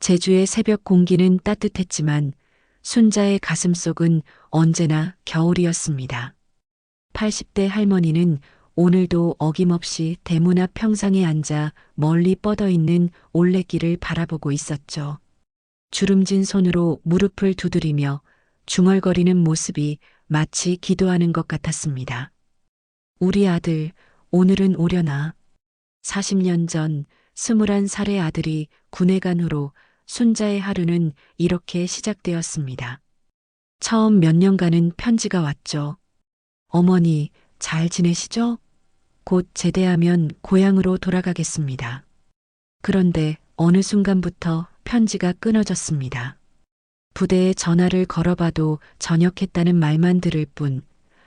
제주의 새벽 공기는 따뜻했지만 순자의 가슴속은 언제나 겨울이었습니다. 80대 할머니는 오늘도 어김없이 대문 앞 평상에 앉아 멀리 뻗어 있는 올레길을 바라보고 있었죠. 주름진 손으로 무릎을 두드리며 중얼거리는 모습이 마치 기도하는 것 같았습니다. 우리 아들, 오늘은 오려나. 40년 전 21살의 아들이 군에 간 후로 순자의 하루는 이렇게 시작되었습니다. 처음 몇 년간은 편지가 왔죠. 어머니, 잘 지내시죠? 곧 제대하면 고향으로 돌아가겠습니다. 그런데 어느 순간부터 편지가 끊어졌습니다. 부대에 전화를 걸어봐도 전역했다는 말만 들을 뿐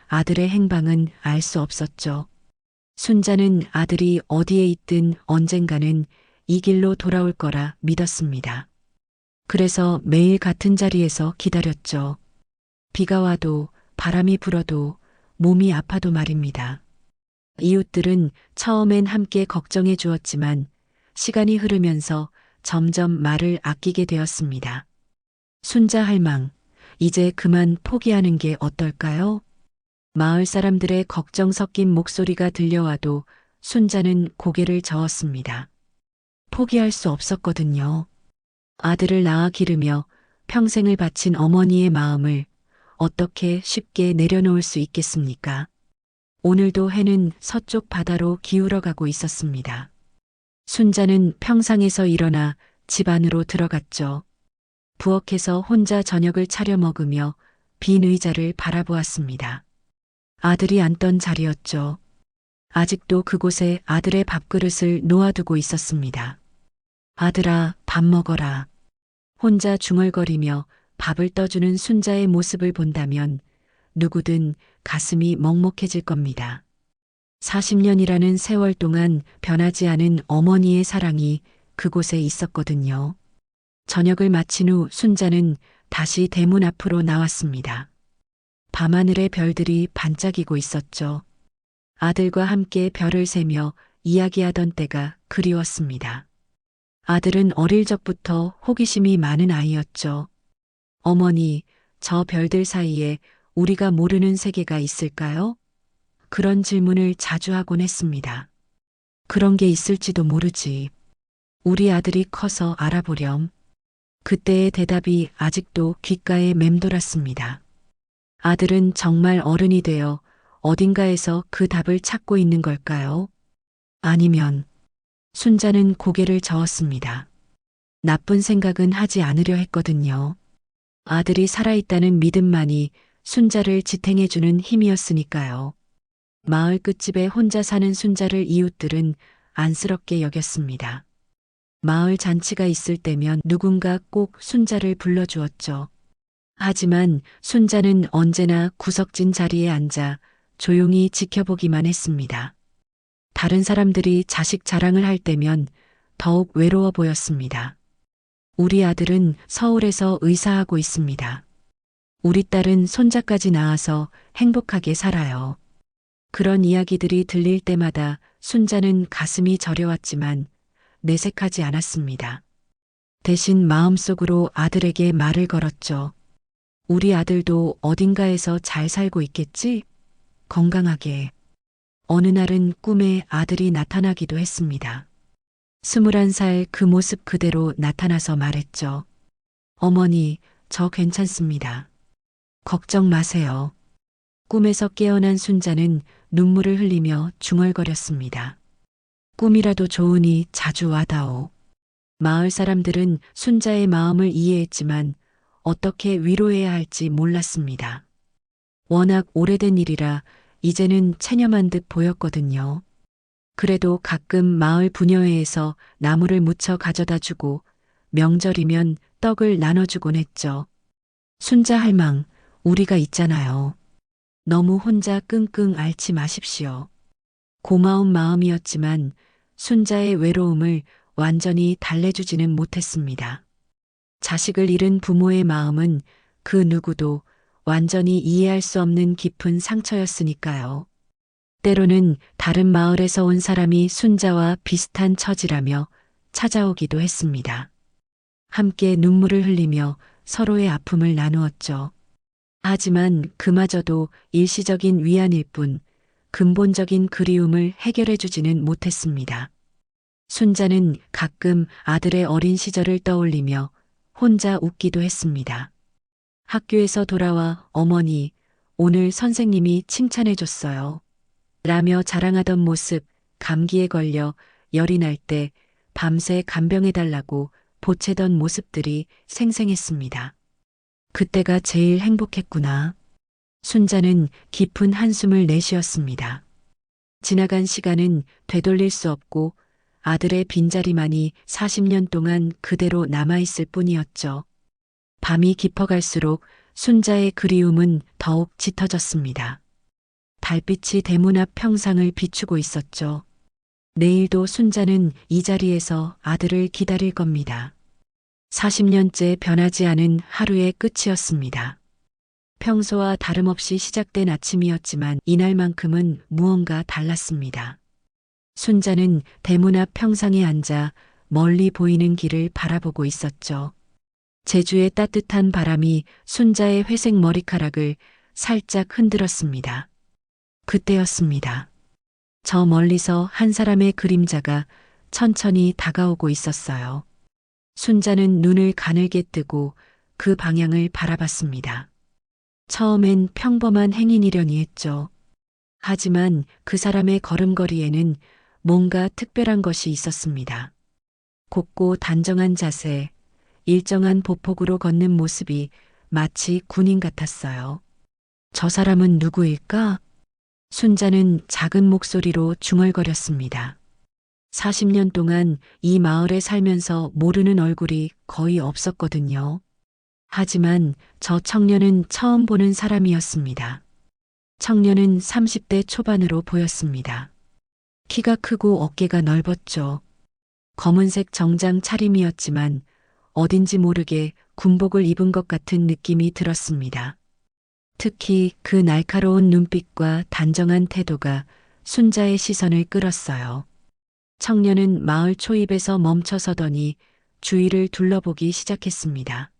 아들의 행방은 알 수 없었죠. 순자는 아들이 어디에 있든 언젠가는 이 길로 돌아올 거라 믿었습니다. 그래서 매일 같은 자리에서 기다렸죠. 비가 와도 바람이 불어도 몸이 아파도 말입니다. 이웃들은 처음엔 함께 걱정해 주었지만 시간이 흐르면서 점점 말을 아끼게 되었습니다. 순자 할망, 이제 그만 포기하는 게 어떨까요? 마을 사람들의 걱정 섞인 목소리가 들려와도 순자는 고개를 저었습니다. 포기할 수 없었거든요. 아들을 낳아 기르며 평생을 바친 어머니의 마음을 어떻게 쉽게 내려놓을 수 있겠습니까? 오늘도 해는 서쪽 바다로 기울어가고 있었습니다. 순자는 평상에서 일어나 집 안으로 들어갔죠. 부엌에서 혼자 저녁을 차려 먹으며 빈 의자를 바라보았습니다. 아들이 앉던 자리였죠. 아직도 그곳에 아들의 밥그릇을 놓아두고 있었습니다. 아들아, 밥 먹어라. 혼자 중얼거리며 밥을 떠주는 순자의 모습을 본다면 누구든 가슴이 먹먹해질 겁니다. 40년이라는 세월 동안 변하지 않은 어머니의 사랑이 그곳에 있었거든요. 저녁을 마친 후 순자는 다시 대문 앞으로 나왔습니다. 밤하늘의 별들이 반짝이고 있었죠. 아들과 함께 별을 세며 이야기하던 때가 그리웠습니다. 아들은 어릴 적부터 호기심이 많은 아이였죠. 어머니, 저 별들 사이에 우리가 모르는 세계가 있을까요? 그런 질문을 자주 하곤 했습니다. 그런 게 있을지도 모르지. 우리 아들이 커서 알아보렴. 그때의 대답이 아직도 귓가에 맴돌았습니다. 아들은 정말 어른이 되어 어딘가에서 그 답을 찾고 있는 걸까요? 아니면 순자는 고개를 저었습니다. 나쁜 생각은 하지 않으려 했거든요. 아들이 살아있다는 믿음만이 순자를 지탱해주는 힘이었으니까요. 마을 끝집에 혼자 사는 순자를 이웃들은 안쓰럽게 여겼습니다. 마을 잔치가 있을 때면 누군가 꼭 순자를 불러주었죠. 하지만 순자는 언제나 구석진 자리에 앉아 조용히 지켜보기만 했습니다. 다른 사람들이 자식 자랑을 할 때면 더욱 외로워 보였습니다. 우리 아들은 서울에서 의사하고 있습니다. 우리 딸은 손자까지 낳아서 행복하게 살아요. 그런 이야기들이 들릴 때마다 순자는 가슴이 저려왔지만 내색하지 않았습니다. 대신 마음속으로 아들에게 말을 걸었죠. 우리 아들도 어딘가에서 잘 살고 있겠지? 건강하게. 어느 날은 꿈에 아들이 나타나기도 했습니다. 21살 그 모습 그대로 나타나서 말했죠. 어머니, 저 괜찮습니다. 걱정 마세요. 꿈에서 깨어난 순자는 눈물을 흘리며 중얼거렸습니다. 꿈이라도 좋으니 자주 와다오. 마을 사람들은 순자의 마음을 이해했지만 어떻게 위로해야 할지 몰랐습니다. 워낙 오래된 일이라 이제는 체념한 듯 보였거든요. 그래도 가끔 마을 부녀회에서 나무를 묻혀 가져다 주고 명절이면 떡을 나눠주곤 했죠. 순자 할망, 우리가 있잖아요. 너무 혼자 끙끙 앓지 마십시오. 고마운 마음이었지만 순자의 외로움을 완전히 달래주지는 못했습니다. 자식을 잃은 부모의 마음은 그 누구도 완전히 이해할 수 없는 깊은 상처였으니까요. 때로는 다른 마을에서 온 사람이 순자와 비슷한 처지라며 찾아오기도 했습니다. 함께 눈물을 흘리며 서로의 아픔을 나누었죠. 하지만 그마저도 일시적인 위안일 뿐 근본적인 그리움을 해결해 주지는 못했습니다. 순자는 가끔 아들의 어린 시절을 떠올리며 혼자 웃기도 했습니다. 학교에서 돌아와 어머니, 오늘 선생님이 칭찬해 줬어요. 라며 자랑하던 모습, 감기에 걸려 열이 날 때 밤새 간병해 달라고 보채던 모습들이 생생했습니다. 그때가 제일 행복했구나. 순자는 깊은 한숨을 내쉬었습니다. 지나간 시간은 되돌릴 수 없고 아들의 빈자리만이 40년 동안 그대로 남아있을 뿐이었죠. 밤이 깊어갈수록 순자의 그리움은 더욱 짙어졌습니다. 달빛이 대문 앞 평상을 비추고 있었죠. 내일도 순자는 이 자리에서 아들을 기다릴 겁니다. 40년째 변하지 않은 하루의 끝이었습니다. 평소와 다름없이 시작된 아침이었지만 이날만큼은 무언가 달랐습니다. 순자는 대문 앞 평상에 앉아 멀리 보이는 길을 바라보고 있었죠. 제주의 따뜻한 바람이 순자의 회색 머리카락을 살짝 흔들었습니다. 그때였습니다. 저 멀리서 한 사람의 그림자가 천천히 다가오고 있었어요. 순자는 눈을 가늘게 뜨고 그 방향을 바라봤습니다. 처음엔 평범한 행인이려니 했죠. 하지만 그 사람의 걸음걸이에는 뭔가 특별한 것이 있었습니다. 곱고 단정한 자세, 일정한 보폭으로 걷는 모습이 마치 군인 같았어요. 저 사람은 누구일까? 순자는 작은 목소리로 중얼거렸습니다. 40년 동안 이 마을에 살면서 모르는 얼굴이 거의 없었거든요. 하지만 저 청년은 처음 보는 사람이었습니다. 청년은 30대 초반으로 보였습니다. 키가 크고 어깨가 넓었죠. 검은색 정장 차림이었지만 어딘지 모르게 군복을 입은 것 같은 느낌이 들었습니다. 특히 그 날카로운 눈빛과 단정한 태도가 순자의 시선을 끌었어요. 청년은 마을 초입에서 멈춰서더니 주위를 둘러보기 시작했습니다.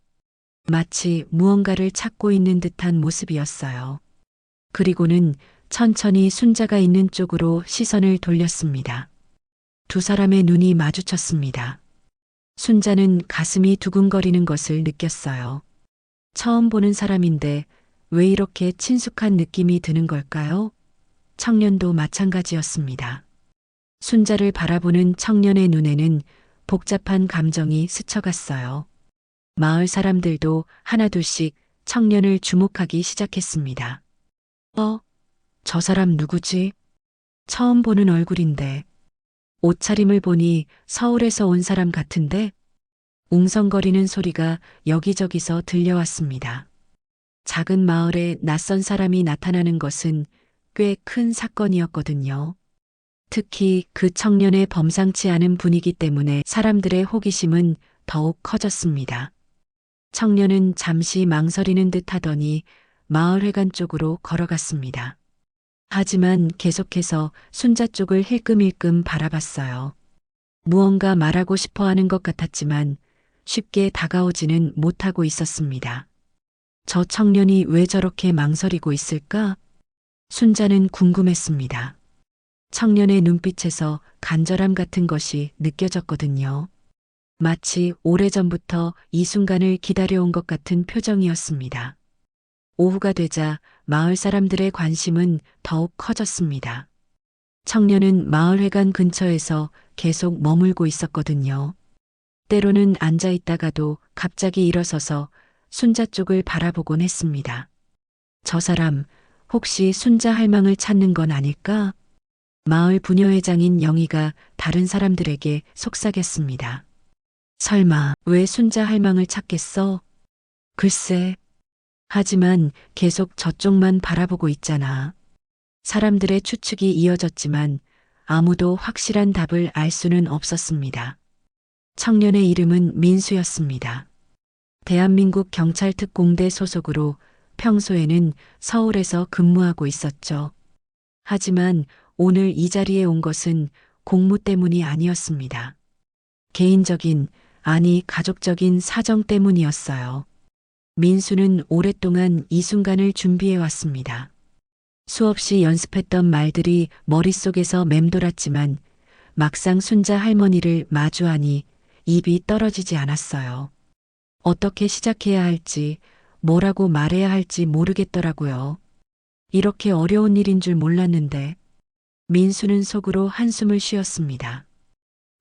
마치 무언가를 찾고 있는 듯한 모습이었어요. 그리고는 천천히 순자가 있는 쪽으로 시선을 돌렸습니다. 두 사람의 눈이 마주쳤습니다. 순자는 가슴이 두근거리는 것을 느꼈어요. 처음 보는 사람인데 왜 이렇게 친숙한 느낌이 드는 걸까요? 청년도 마찬가지였습니다. 순자를 바라보는 청년의 눈에는 복잡한 감정이 스쳐갔어요. 마을 사람들도 하나둘씩 청년을 주목하기 시작했습니다. 저 사람 누구지? 처음 보는 얼굴인데. 옷차림을 보니 서울에서 온 사람 같은데? 웅성거리는 소리가 여기저기서 들려왔습니다. 작은 마을에 낯선 사람이 나타나는 것은 꽤 큰 사건이었거든요. 특히 그 청년의 범상치 않은 분위기 때문에 사람들의 호기심은 더욱 커졌습니다. 청년은 잠시 망설이는 듯 하더니 마을회관 쪽으로 걸어갔습니다. 하지만 계속해서 순자 쪽을 힐끔힐끔 바라봤어요. 무언가 말하고 싶어 하는 것 같았지만 쉽게 다가오지는 못하고 있었습니다. 저 청년이 왜 저렇게 망설이고 있을까? 순자는 궁금했습니다. 청년의 눈빛에서 간절함 같은 것이 느껴졌거든요. 마치 오래전부터 이 순간을 기다려온 것 같은 표정이었습니다. 오후가 되자 마을 사람들의 관심은 더욱 커졌습니다. 청년은 마을회관 근처에서 계속 머물고 있었거든요. 때로는 앉아 있다가도 갑자기 일어서서 순자 쪽을 바라보곤 했습니다. 저 사람 혹시 순자 할망을 찾는 건 아닐까? 마을 부녀회장인 영희가 다른 사람들에게 속삭였습니다. 설마 왜 순자 할망을 찾겠어? 글쎄. 하지만 계속 저쪽만 바라보고 있잖아. 사람들의 추측이 이어졌지만 아무도 확실한 답을 알 수는 없었습니다. 청년의 이름은 민수였습니다. 대한민국 경찰특공대 소속으로 평소에는 서울에서 근무하고 있었죠. 하지만 오늘 이 자리에 온 것은 공무 때문이 아니었습니다. 개인적인 아니, 가족적인 사정 때문이었어요. 민수는 오랫동안 이 순간을 준비해 왔습니다. 수없이 연습했던 말들이 머릿속에서 맴돌았지만 막상 순자 할머니를 마주하니 입이 떨어지지 않았어요. 어떻게 시작해야 할지, 뭐라고 말해야 할지 모르겠더라고요. 이렇게 어려운 일인 줄 몰랐는데. 민수는 속으로 한숨을 쉬었습니다.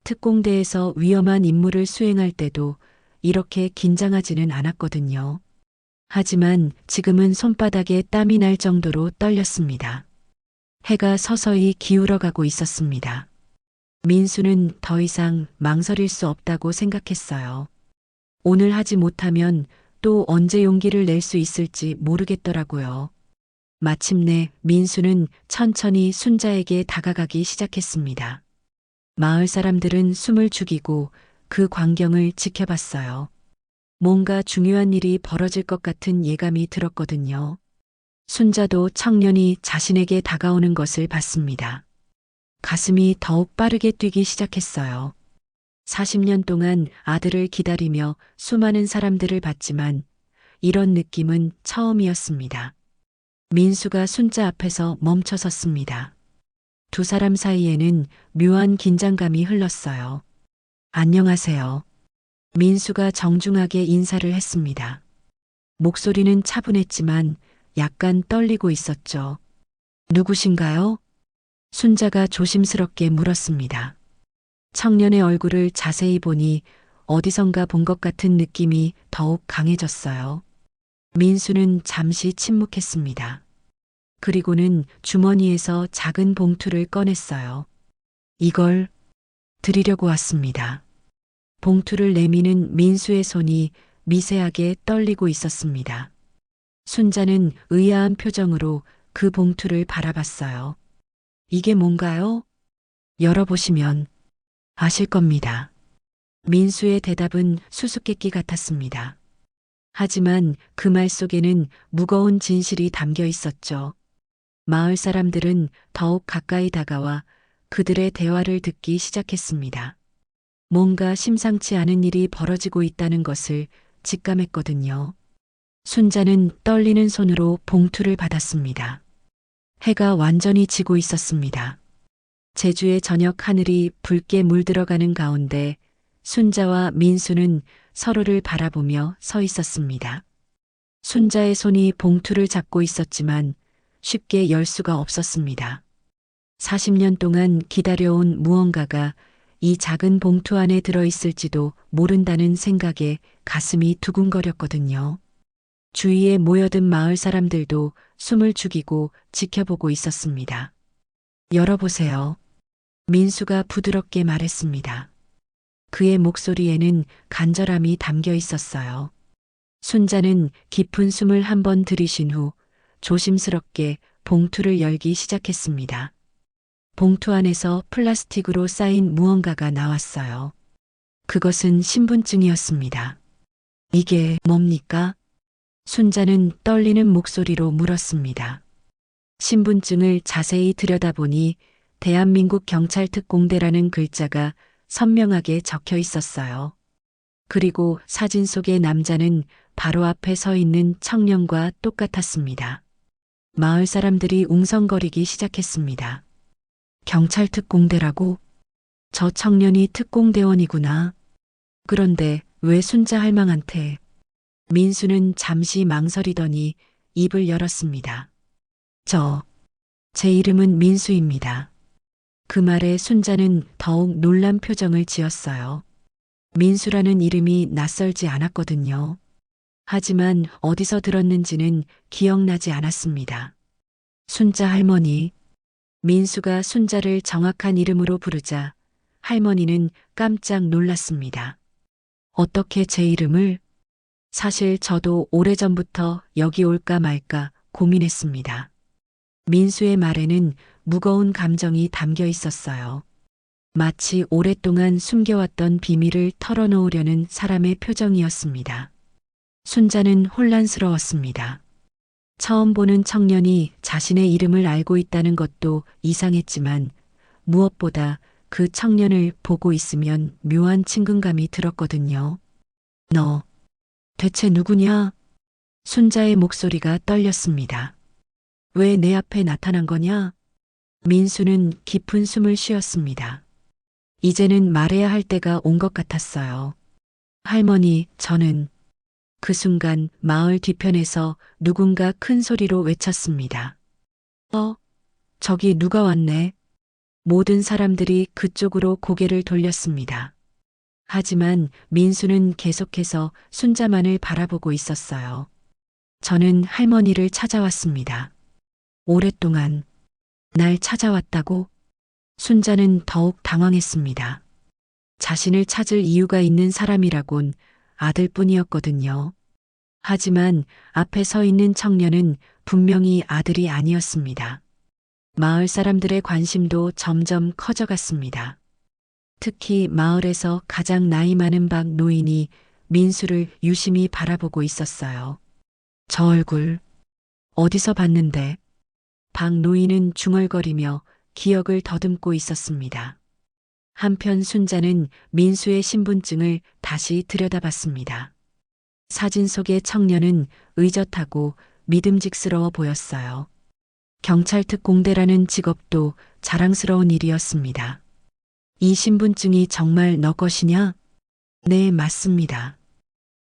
특공대에서 위험한 임무를 수행할 때도 이렇게 긴장하지는 않았거든요. 하지만 지금은 손바닥에 땀이 날 정도로 떨렸습니다. 해가 서서히 기울어가고 있었습니다. 민수는 더 이상 망설일 수 없다고 생각했어요. 오늘 하지 못하면 또 언제 용기를 낼 수 있을지 모르겠더라고요. 마침내 민수는 천천히 순자에게 다가가기 시작했습니다. 마을 사람들은 숨을 죽이고 그 광경을 지켜봤어요. 뭔가 중요한 일이 벌어질 것 같은 예감이 들었거든요. 순자도 청년이 자신에게 다가오는 것을 봤습니다. 가슴이 더욱 빠르게 뛰기 시작했어요. 40년 동안 아들을 기다리며 수많은 사람들을 봤지만 이런 느낌은 처음이었습니다. 민수가 순자 앞에서 멈춰섰습니다. 두 사람 사이에는 묘한 긴장감이 흘렀어요. 안녕하세요. 민수가 정중하게 인사를 했습니다. 목소리는 차분했지만 약간 떨리고 있었죠. 누구신가요? 순자가 조심스럽게 물었습니다. 청년의 얼굴을 자세히 보니 어디선가 본 것 같은 느낌이 더욱 강해졌어요. 민수는 잠시 침묵했습니다. 그리고는 주머니에서 작은 봉투를 꺼냈어요. 이걸 드리려고 왔습니다. 봉투를 내미는 민수의 손이 미세하게 떨리고 있었습니다. 순자는 의아한 표정으로 그 봉투를 바라봤어요. 이게 뭔가요? 열어보시면 아실 겁니다. 민수의 대답은 수수께끼 같았습니다. 하지만 그 말 속에는 무거운 진실이 담겨 있었죠. 마을 사람들은 더욱 가까이 다가와 그들의 대화를 듣기 시작했습니다. 뭔가 심상치 않은 일이 벌어지고 있다는 것을 직감했거든요. 순자는 떨리는 손으로 봉투를 받았습니다. 해가 완전히 지고 있었습니다. 제주의 저녁 하늘이 붉게 물들어가는 가운데 순자와 민수는 서로를 바라보며 서 있었습니다. 순자의 손이 봉투를 잡고 있었지만 쉽게 열 수가 없었습니다. 40년 동안 기다려온 무언가가 이 작은 봉투 안에 들어있을지도 모른다는 생각에 가슴이 두근거렸거든요. 주위에 모여든 마을 사람들도 숨을 죽이고 지켜보고 있었습니다. 열어보세요. 민수가 부드럽게 말했습니다. 그의 목소리에는 간절함이 담겨 있었어요. 순자는 깊은 숨을 한 번 들이쉰 후 조심스럽게 봉투를 열기 시작했습니다. 봉투 안에서 플라스틱으로 쌓인 무언가가 나왔어요. 그것은 신분증이었습니다. 이게 뭡니까? 순자는 떨리는 목소리로 물었습니다. 신분증을 자세히 들여다보니 대한민국 경찰특공대라는 글자가 선명하게 적혀 있었어요. 그리고 사진 속의 남자는 바로 앞에 서 있는 청년과 똑같았습니다. 마을 사람들이 웅성거리기 시작했습니다. 경찰특공대라고? 저 청년이 특공대원이구나. 그런데 왜 순자 할망한테? 민수는 잠시 망설이더니 입을 열었습니다. 제 이름은 민수입니다. 그 말에 순자는 더욱 놀란 표정을 지었어요. 민수라는 이름이 낯설지 않았거든요. 하지만 어디서 들었는지는 기억나지 않았습니다. 순자 할머니. 민수가 순자를 정확한 이름으로 부르자 할머니는 깜짝 놀랐습니다. 어떻게 제 이름을? 사실 저도 오래전부터 여기 올까 말까 고민했습니다. 민수의 말에는 무거운 감정이 담겨 있었어요. 마치 오랫동안 숨겨왔던 비밀을 털어놓으려는 사람의 표정이었습니다. 순자는 혼란스러웠습니다. 처음 보는 청년이 자신의 이름을 알고 있다는 것도 이상했지만 무엇보다 그 청년을 보고 있으면 묘한 친근감이 들었거든요. 너 대체 누구냐? 순자의 목소리가 떨렸습니다. 왜 내 앞에 나타난 거냐? 민수는 깊은 숨을 쉬었습니다. 이제는 말해야 할 때가 온 것 같았어요. 할머니, 저는 그 순간 마을 뒤편에서 누군가 큰 소리로 외쳤습니다. 저기 누가 왔네. 모든 사람들이 그쪽으로 고개를 돌렸습니다. 하지만 민수는 계속해서 순자만을 바라보고 있었어요. 저는 할머니를 찾아왔습니다. 오랫동안 날 찾아왔다고? 순자는 더욱 당황했습니다. 자신을 찾을 이유가 있는 사람이라곤 아들뿐이었거든요. 하지만 앞에 서 있는 청년은 분명히 아들이 아니었습니다. 마을 사람들의 관심도 점점 커져갔습니다. 특히 마을에서 가장 나이 많은 박 노인이 민수를 유심히 바라보고 있었어요. 저 얼굴 어디서 봤는데? 박 노인은 중얼거리며 기억을 더듬고 있었습니다. 한편 순자는 민수의 신분증을 다시 들여다봤습니다. 사진 속의 청년은 의젓하고 믿음직스러워 보였어요. 경찰 특공대라는 직업도 자랑스러운 일이었습니다. 이 신분증이 정말 너 것이냐? 네, 맞습니다.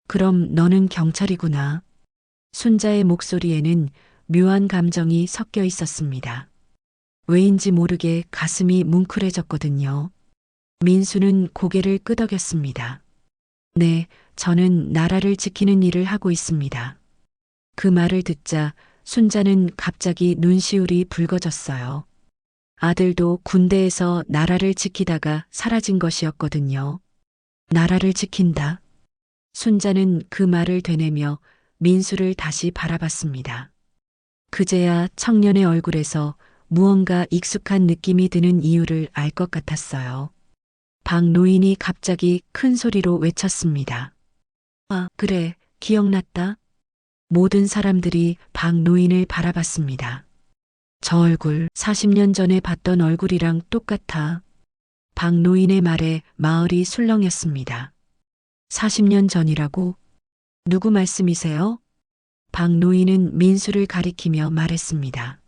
그럼 너는 경찰이구나. 순자의 목소리에는 묘한 감정이 섞여 있었습니다. 왜인지 모르게 가슴이 뭉클해졌거든요. 민수는 고개를 끄덕였습니다. 네, 저는 나라를 지키는 일을 하고 있습니다. 그 말을 듣자 순자는 갑자기 눈시울이 붉어졌어요. 아들도 군대에서 나라를 지키다가 사라진 것이었거든요. 나라를 지킨다. 순자는 그 말을 되뇌며 민수를 다시 바라봤습니다. 그제야 청년의 얼굴에서 무언가 익숙한 느낌이 드는 이유를 알 것 같았어요. 박 노인이 갑자기 큰 소리로 외쳤습니다. 아, 그래, 기억났다. 모든 사람들이 박 노인을 바라봤습니다. 저 얼굴 40년 전에 봤던 얼굴이랑 똑같아. 박 노인의 말에 마을이 술렁였습니다. 40년 전이라고? 누구 말씀이세요? 박 노인은 민수를 가리키며 말했습니다.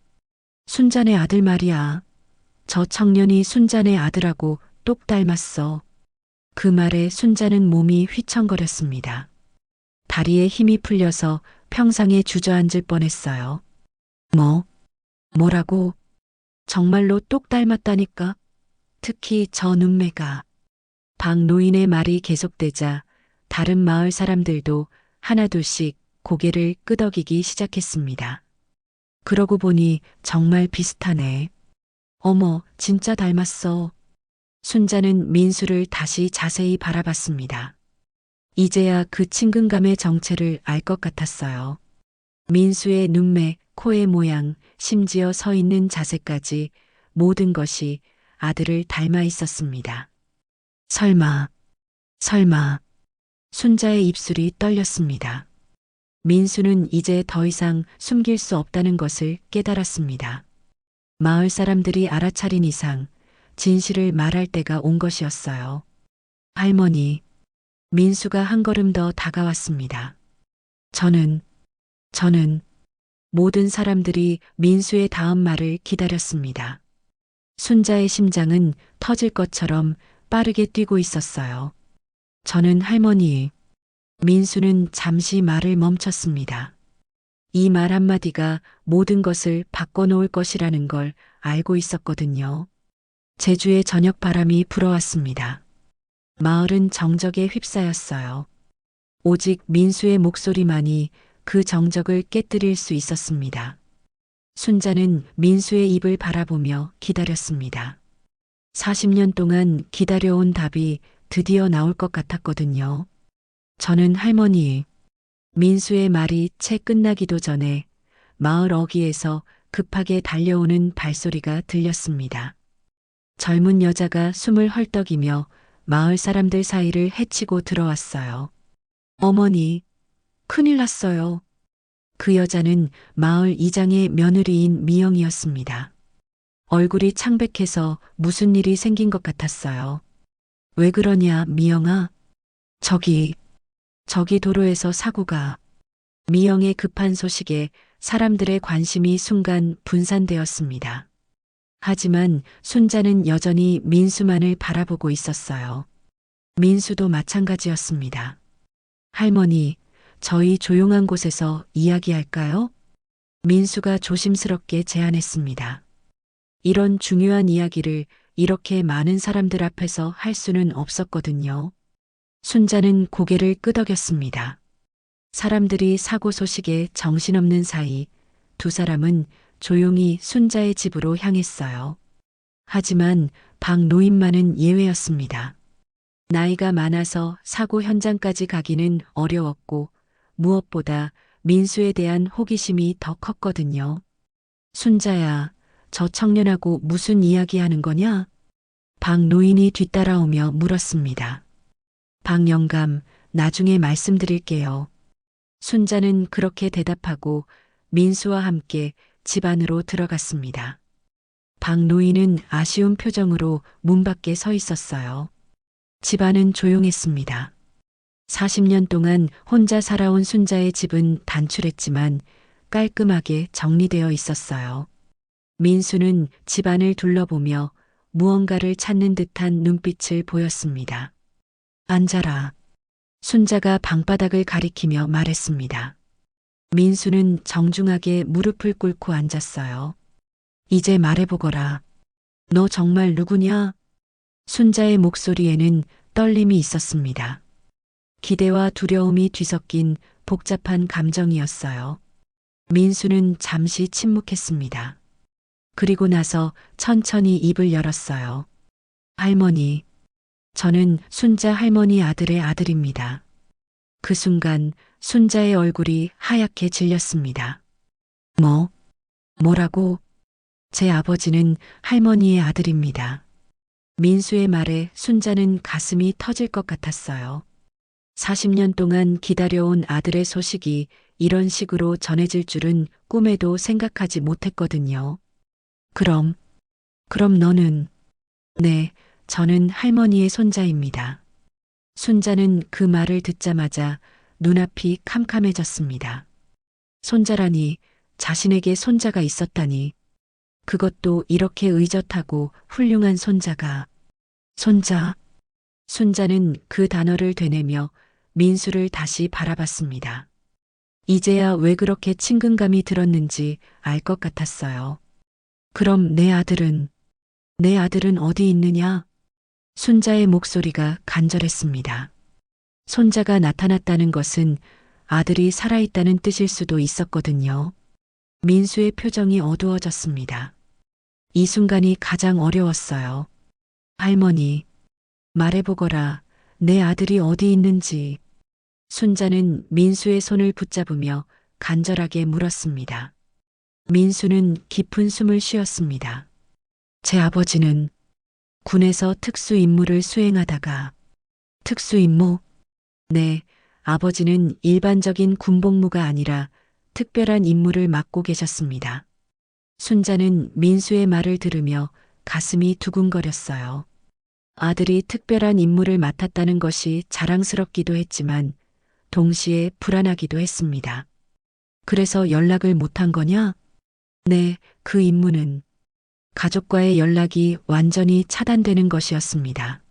순자네 아들 말이야. 저 청년이 순자네 아들하고 똑 닮았어. 그 말에 순자는 몸이 휘청거렸습니다. 다리에 힘이 풀려서 평상에 주저앉을 뻔했어요. 뭐라고? 정말로 똑 닮았다니까? 특히 저 눈매가. 박 노인의 말이 계속되자 다른 마을 사람들도 하나둘씩 고개를 끄덕이기 시작했습니다. 그러고 보니 정말 비슷하네. 어머, 진짜 닮았어. 순자는 민수를 다시 자세히 바라봤습니다. 이제야 그 친근감의 정체를 알 것 같았어요. 민수의 눈매, 코의 모양, 심지어 서 있는 자세까지 모든 것이 아들을 닮아 있었습니다. 설마. 순자의 입술이 떨렸습니다. 민수는 이제 더 이상 숨길 수 없다는 것을 깨달았습니다. 마을 사람들이 알아차린 이상 진실을 말할 때가 온 것이었어요. 할머니, 민수가 한 걸음 더 다가왔습니다. 저는 모든 사람들이 민수의 다음 말을 기다렸습니다. 순자의 심장은 터질 것처럼 빠르게 뛰고 있었어요. 저는 할머니. 민수는 잠시 말을 멈췄습니다. 이 말 한마디가 모든 것을 바꿔놓을 것이라는 걸 알고 있었거든요. 제주의 저녁 바람이 불어왔습니다. 마을은 정적에 휩싸였어요. 오직 민수의 목소리만이 그 정적을 깨뜨릴 수 있었습니다. 순자는 민수의 입을 바라보며 기다렸습니다. 40년 동안 기다려온 답이 드디어 나올 것 같았거든요. 저는 할머니. 민수의 말이 채 끝나기도 전에 마을 어귀에서 급하게 달려오는 발소리가 들렸습니다. 젊은 여자가 숨을 헐떡이며 마을 사람들 사이를 헤치고 들어왔어요. 어머니, 큰일 났어요. 그 여자는 마을 이장의 며느리인 미영이었습니다. 얼굴이 창백해서 무슨 일이 생긴 것 같았어요. 왜 그러냐, 미영아? 저기 도로에서 사고가. 미영의 급한 소식에 사람들의 관심이 순간 분산되었습니다. 하지만 순자는 여전히 민수만을 바라보고 있었어요. 민수도 마찬가지였습니다. 할머니, 저희 조용한 곳에서 이야기할까요? 민수가 조심스럽게 제안했습니다. 이런 중요한 이야기를 이렇게 많은 사람들 앞에서 할 수는 없었거든요. 순자는 고개를 끄덕였습니다. 사람들이 사고 소식에 정신없는 사이 두 사람은 조용히 순자의 집으로 향했어요. 하지만 박 노인만은 예외였습니다. 나이가 많아서 사고 현장까지 가기는 어려웠고 무엇보다 민수에 대한 호기심이 더 컸거든요. 순자야, 저 청년하고 무슨 이야기하는 거냐? 박 노인이 뒤따라오며 물었습니다. 박 영감, 나중에 말씀드릴게요. 순자는 그렇게 대답하고 민수와 함께 집 안으로 들어갔습니다. 박 노인은 아쉬운 표정으로 문 밖에 서 있었어요. 집안은 조용했습니다. 40년 동안 혼자 살아온 순자의 집은 단출했지만 깔끔하게 정리되어 있었어요. 민수는 집안을 둘러보며 무언가를 찾는 듯한 눈빛을 보였습니다. 앉아라. 순자가 방바닥을 가리키며 말했습니다. 민수는 정중하게 무릎을 꿇고 앉았어요. 이제 말해보거라. 너 정말 누구냐? 순자의 목소리에는 떨림이 있었습니다. 기대와 두려움이 뒤섞인 복잡한 감정이었어요. 민수는 잠시 침묵했습니다. 그리고 나서 천천히 입을 열었어요. 할머니, 저는 순자 할머니 아들의 아들입니다. 그 순간 순자의 얼굴이 하얗게 질렸습니다. 뭐라고? 제 아버지는 할머니의 아들입니다. 민수의 말에 순자는 가슴이 터질 것 같았어요. 40년 동안 기다려온 아들의 소식이 이런 식으로 전해질 줄은 꿈에도 생각하지 못했거든요. 그럼 너는? 네, 저는 할머니의 손자입니다. 순자는 그 말을 듣자마자 눈앞이 캄캄해졌습니다. 손자라니, 자신에게 손자가 있었다니. 그것도 이렇게 의젓하고 훌륭한 손자가. 손자. 순자는 그 단어를 되뇌며 민수를 다시 바라봤습니다. 이제야 왜 그렇게 친근감이 들었는지 알 것 같았어요. 그럼 내 아들은 어디 있느냐? 순자의 목소리가 간절했습니다. 손자가 나타났다는 것은 아들이 살아있다는 뜻일 수도 있었거든요. 민수의 표정이 어두워졌습니다. 이 순간이 가장 어려웠어요. 할머니, 말해보거라. 내 아들이 어디 있는지. 순자는 민수의 손을 붙잡으며 간절하게 물었습니다. 민수는 깊은 숨을 쉬었습니다. 제 아버지는 군에서 특수 임무를 수행하다가. 특수 임무? 네, 아버지는 일반적인 군복무가 아니라 특별한 임무를 맡고 계셨습니다. 순자는 민수의 말을 들으며 가슴이 두근거렸어요. 아들이 특별한 임무를 맡았다는 것이 자랑스럽기도 했지만 동시에 불안하기도 했습니다. 그래서 연락을 못한 거냐? 네, 그 임무는 가족과의 연락이 완전히 차단되는 것이었습니다.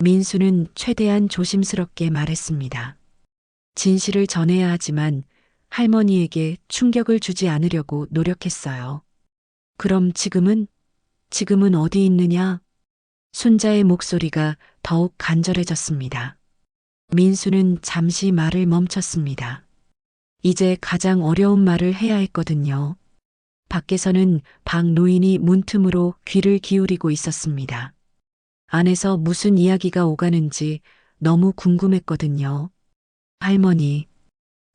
민수는 최대한 조심스럽게 말했습니다. 진실을 전해야 하지만 할머니에게 충격을 주지 않으려고 노력했어요. 그럼 지금은 어디 있느냐? 순자의 목소리가 더욱 간절해졌습니다. 민수는 잠시 말을 멈췄습니다. 이제 가장 어려운 말을 해야 했거든요. 밖에서는 박 노인이 문틈으로 귀를 기울이고 있었습니다. 안에서 무슨 이야기가 오가는지 너무 궁금했거든요. 할머니,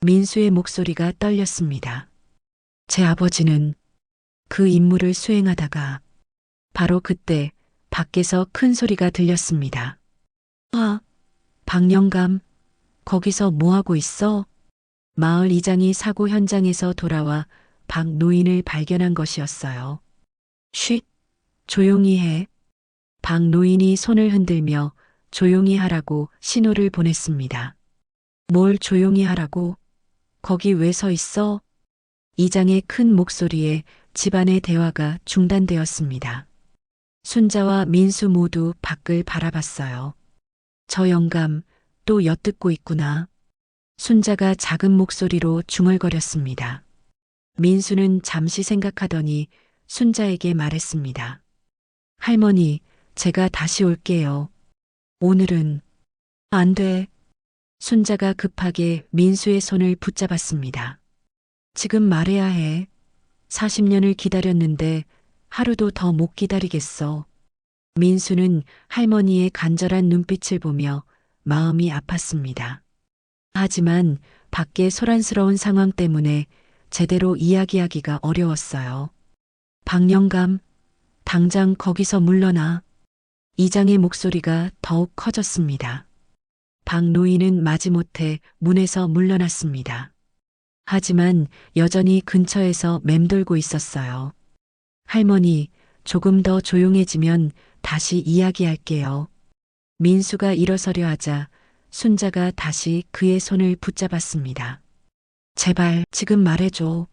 민수의 목소리가 떨렸습니다. 제 아버지는 그 임무를 수행하다가 바로 그때 밖에서 큰 소리가 들렸습니다. 박 영감, 거기서 뭐하고 있어? 마을 이장이 사고 현장에서 돌아와 박 노인을 발견한 것이었어요. 쉿, 조용히 해. 박 노인이 손을 흔들며 조용히 하라고 신호를 보냈습니다. 뭘 조용히 하라고? 거기 왜 서 있어? 이장의 큰 목소리에 집안의 대화가 중단되었습니다. 순자와 민수 모두 밖을 바라봤어요. 저 영감 또 엿듣고 있구나. 순자가 작은 목소리로 중얼거렸습니다. 민수는 잠시 생각하더니 순자에게 말했습니다. 할머니, 제가 다시 올게요. 오늘은 안 돼. 순자가 급하게 민수의 손을 붙잡았습니다. 지금 말해야 해. 40년을 기다렸는데 하루도 더 못 기다리겠어. 민수는 할머니의 간절한 눈빛을 보며 마음이 아팠습니다. 하지만 밖의 소란스러운 상황 때문에 제대로 이야기하기가 어려웠어요. 박영감, 당장 거기서 물러나. 이장의 목소리가 더욱 커졌습니다. 박 노인은 마지못해 문에서 물러났습니다. 하지만 여전히 근처에서 맴돌고 있었어요. 할머니, 조금 더 조용해지면 다시 이야기할게요. 민수가 일어서려 하자 순자가 다시 그의 손을 붙잡았습니다. 제발 지금 말해줘.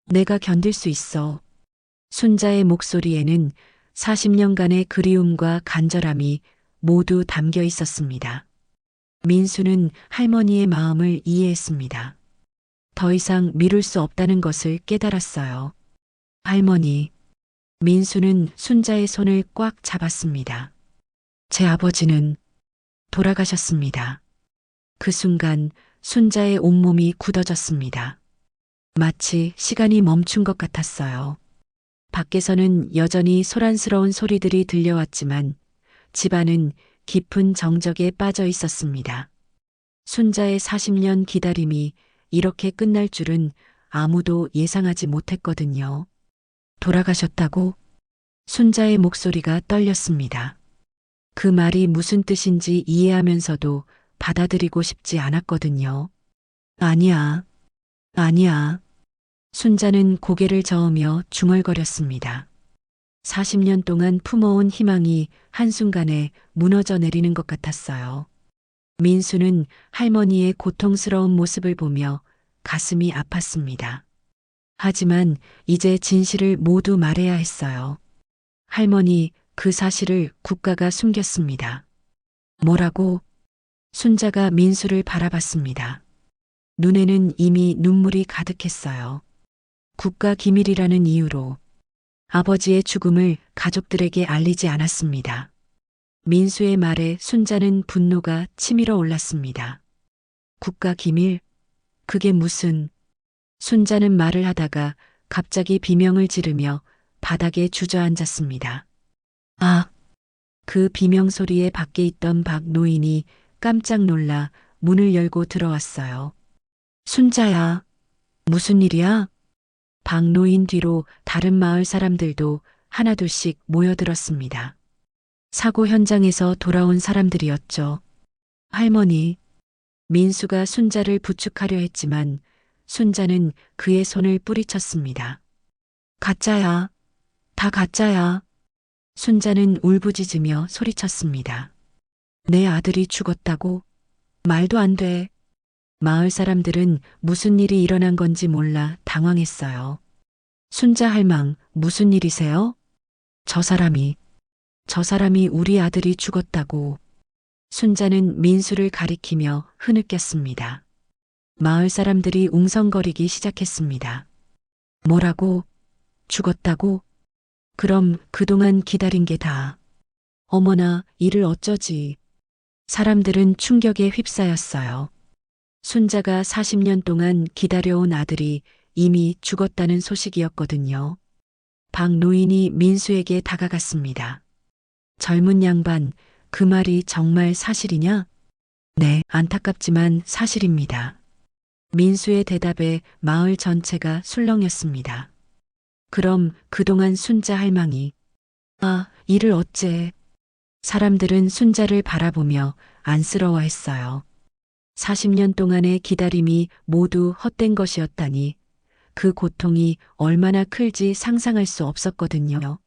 내가 견딜 수 있어. 순자의 목소리에는 40년간의 그리움과 간절함이 모두 담겨 있었습니다. 민수는 할머니의 마음을 이해했습니다. 더 이상 미룰 수 없다는 것을 깨달았어요. 할머니, 민수는 순자의 손을 꽉 잡았습니다. 제 아버지는 돌아가셨습니다. 그 순간 순자의 온몸이 굳어졌습니다. 마치 시간이 멈춘 것 같았어요. 밖에서는 여전히 소란스러운 소리들이 들려왔지만 집안은 깊은 정적에 빠져 있었습니다. 순자의 40년 기다림이 이렇게 끝날 줄은 아무도 예상하지 못했거든요. 돌아가셨다고? 순자의 목소리가 떨렸습니다. 그 말이 무슨 뜻인지 이해하면서도 받아들이고 싶지 않았거든요. 아니야, 아니야. 순자는 고개를 저으며 중얼거렸습니다. 40년 동안 품어온 희망이 한순간에 무너져 내리는 것 같았어요. 민수는 할머니의 고통스러운 모습을 보며 가슴이 아팠습니다. 하지만 이제 진실을 모두 말해야 했어요. 할머니, 그 사실을 국가가 숨겼습니다. 뭐라고? 순자가 민수를 바라봤습니다. 눈에는 이미 눈물이 가득했어요. 국가 기밀이라는 이유로 아버지의 죽음을 가족들에게 알리지 않았습니다. 민수의 말에 순자는 분노가 치밀어 올랐습니다. 국가 기밀? 그게 무슨... 순자는 말을 하다가 갑자기 비명을 지르며 바닥에 주저앉았습니다. 아! 그 비명 소리에 밖에 있던 박 노인이 깜짝 놀라 문을 열고 들어왔어요. 순자야, 무슨 일이야? 박 노인 뒤로 다른 마을 사람들도 하나둘씩 모여들었습니다. 사고 현장에서 돌아온 사람들이었죠. 할머니, 민수가 순자를 부축하려 했지만 순자는 그의 손을 뿌리쳤습니다. 가짜야, 다 가짜야. 순자는 울부짖으며 소리쳤습니다. 내 아들이 죽었다고? 말도 안 돼. 마을 사람들은 무슨 일이 일어난 건지 몰라 당황했어요. 순자 할망, 무슨 일이세요? 저 사람이 우리 아들이 죽었다고. 순자는 민수를 가리키며 흐느꼈습니다. 마을 사람들이 웅성거리기 시작했습니다. 뭐라고? 죽었다고? 그럼 그동안 기다린 게 다. 어머나, 이를 어쩌지. 사람들은 충격에 휩싸였어요. 순자가 40년 동안 기다려온 아들이 이미 죽었다는 소식이었거든요. 박 노인이 민수에게 다가갔습니다. 젊은 양반, 그 말이 정말 사실이냐? 네, 안타깝지만 사실입니다. 민수의 대답에 마을 전체가 술렁였습니다. 그럼 그동안 순자 할망이... 아, 이를 어째... 사람들은 순자를 바라보며 안쓰러워했어요. 40년 동안의 기다림이 모두 헛된 것이었다니 그 고통이 얼마나 클지 상상할 수 없었거든요.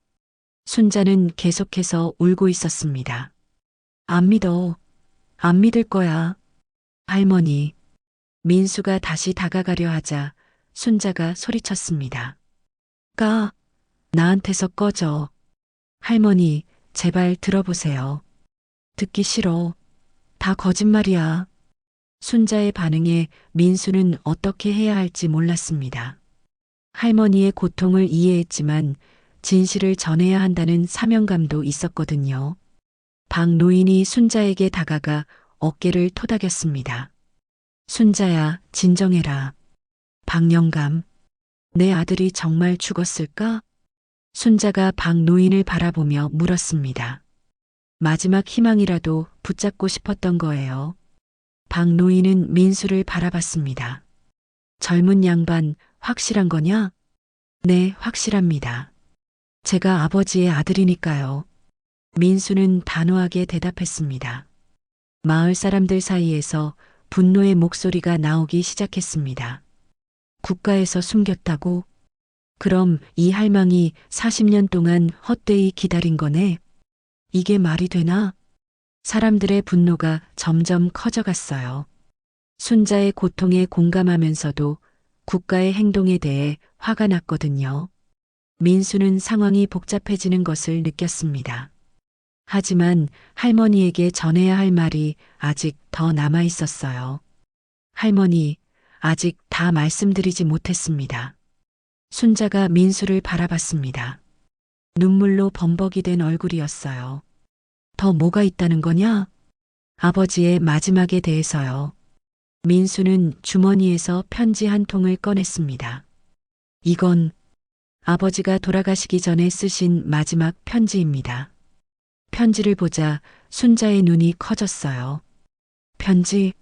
순자는 계속해서 울고 있었습니다. 안 믿어. 안 믿을 거야. 할머니. 민수가 다시 다가가려 하자 순자가 소리쳤습니다. 가, 나한테서 꺼져. 할머니, 제발 들어보세요. 듣기 싫어. 다 거짓말이야. 순자의 반응에 민수는 어떻게 해야 할지 몰랐습니다. 할머니의 고통을 이해했지만 진실을 전해야 한다는 사명감도 있었거든요. 박 노인이 순자에게 다가가 어깨를 토닥였습니다. 순자야, 진정해라. 박영감, 내 아들이 정말 죽었을까? 순자가 박 노인을 바라보며 물었습니다. 마지막 희망이라도 붙잡고 싶었던 거예요. 박 노인은 민수를 바라봤습니다. 젊은 양반, 확실한 거냐? 네, 확실합니다. 제가 아버지의 아들이니까요. 민수는 단호하게 대답했습니다. 마을 사람들 사이에서 분노의 목소리가 나오기 시작했습니다. 국가에서 숨겼다고? 그럼 이 할망이 40년 동안 헛되이 기다린 거네? 이게 말이 되나? 사람들의 분노가 점점 커져갔어요. 순자의 고통에 공감하면서도 국가의 행동에 대해 화가 났거든요. 민수는 상황이 복잡해지는 것을 느꼈습니다. 하지만 할머니에게 전해야 할 말이 아직 더 남아 있었어요. 할머니, 아직 다 말씀드리지 못했습니다. 순자가 민수를 바라봤습니다. 눈물로 범벅이 된 얼굴이었어요. 더 뭐가 있다는 거냐? 아버지의 마지막에 대해서요. 민수는 주머니에서 편지 한 통을 꺼냈습니다. 이건 아버지가 돌아가시기 전에 쓰신 마지막 편지입니다. 편지를 보자 순자의 눈이 커졌어요. 편지?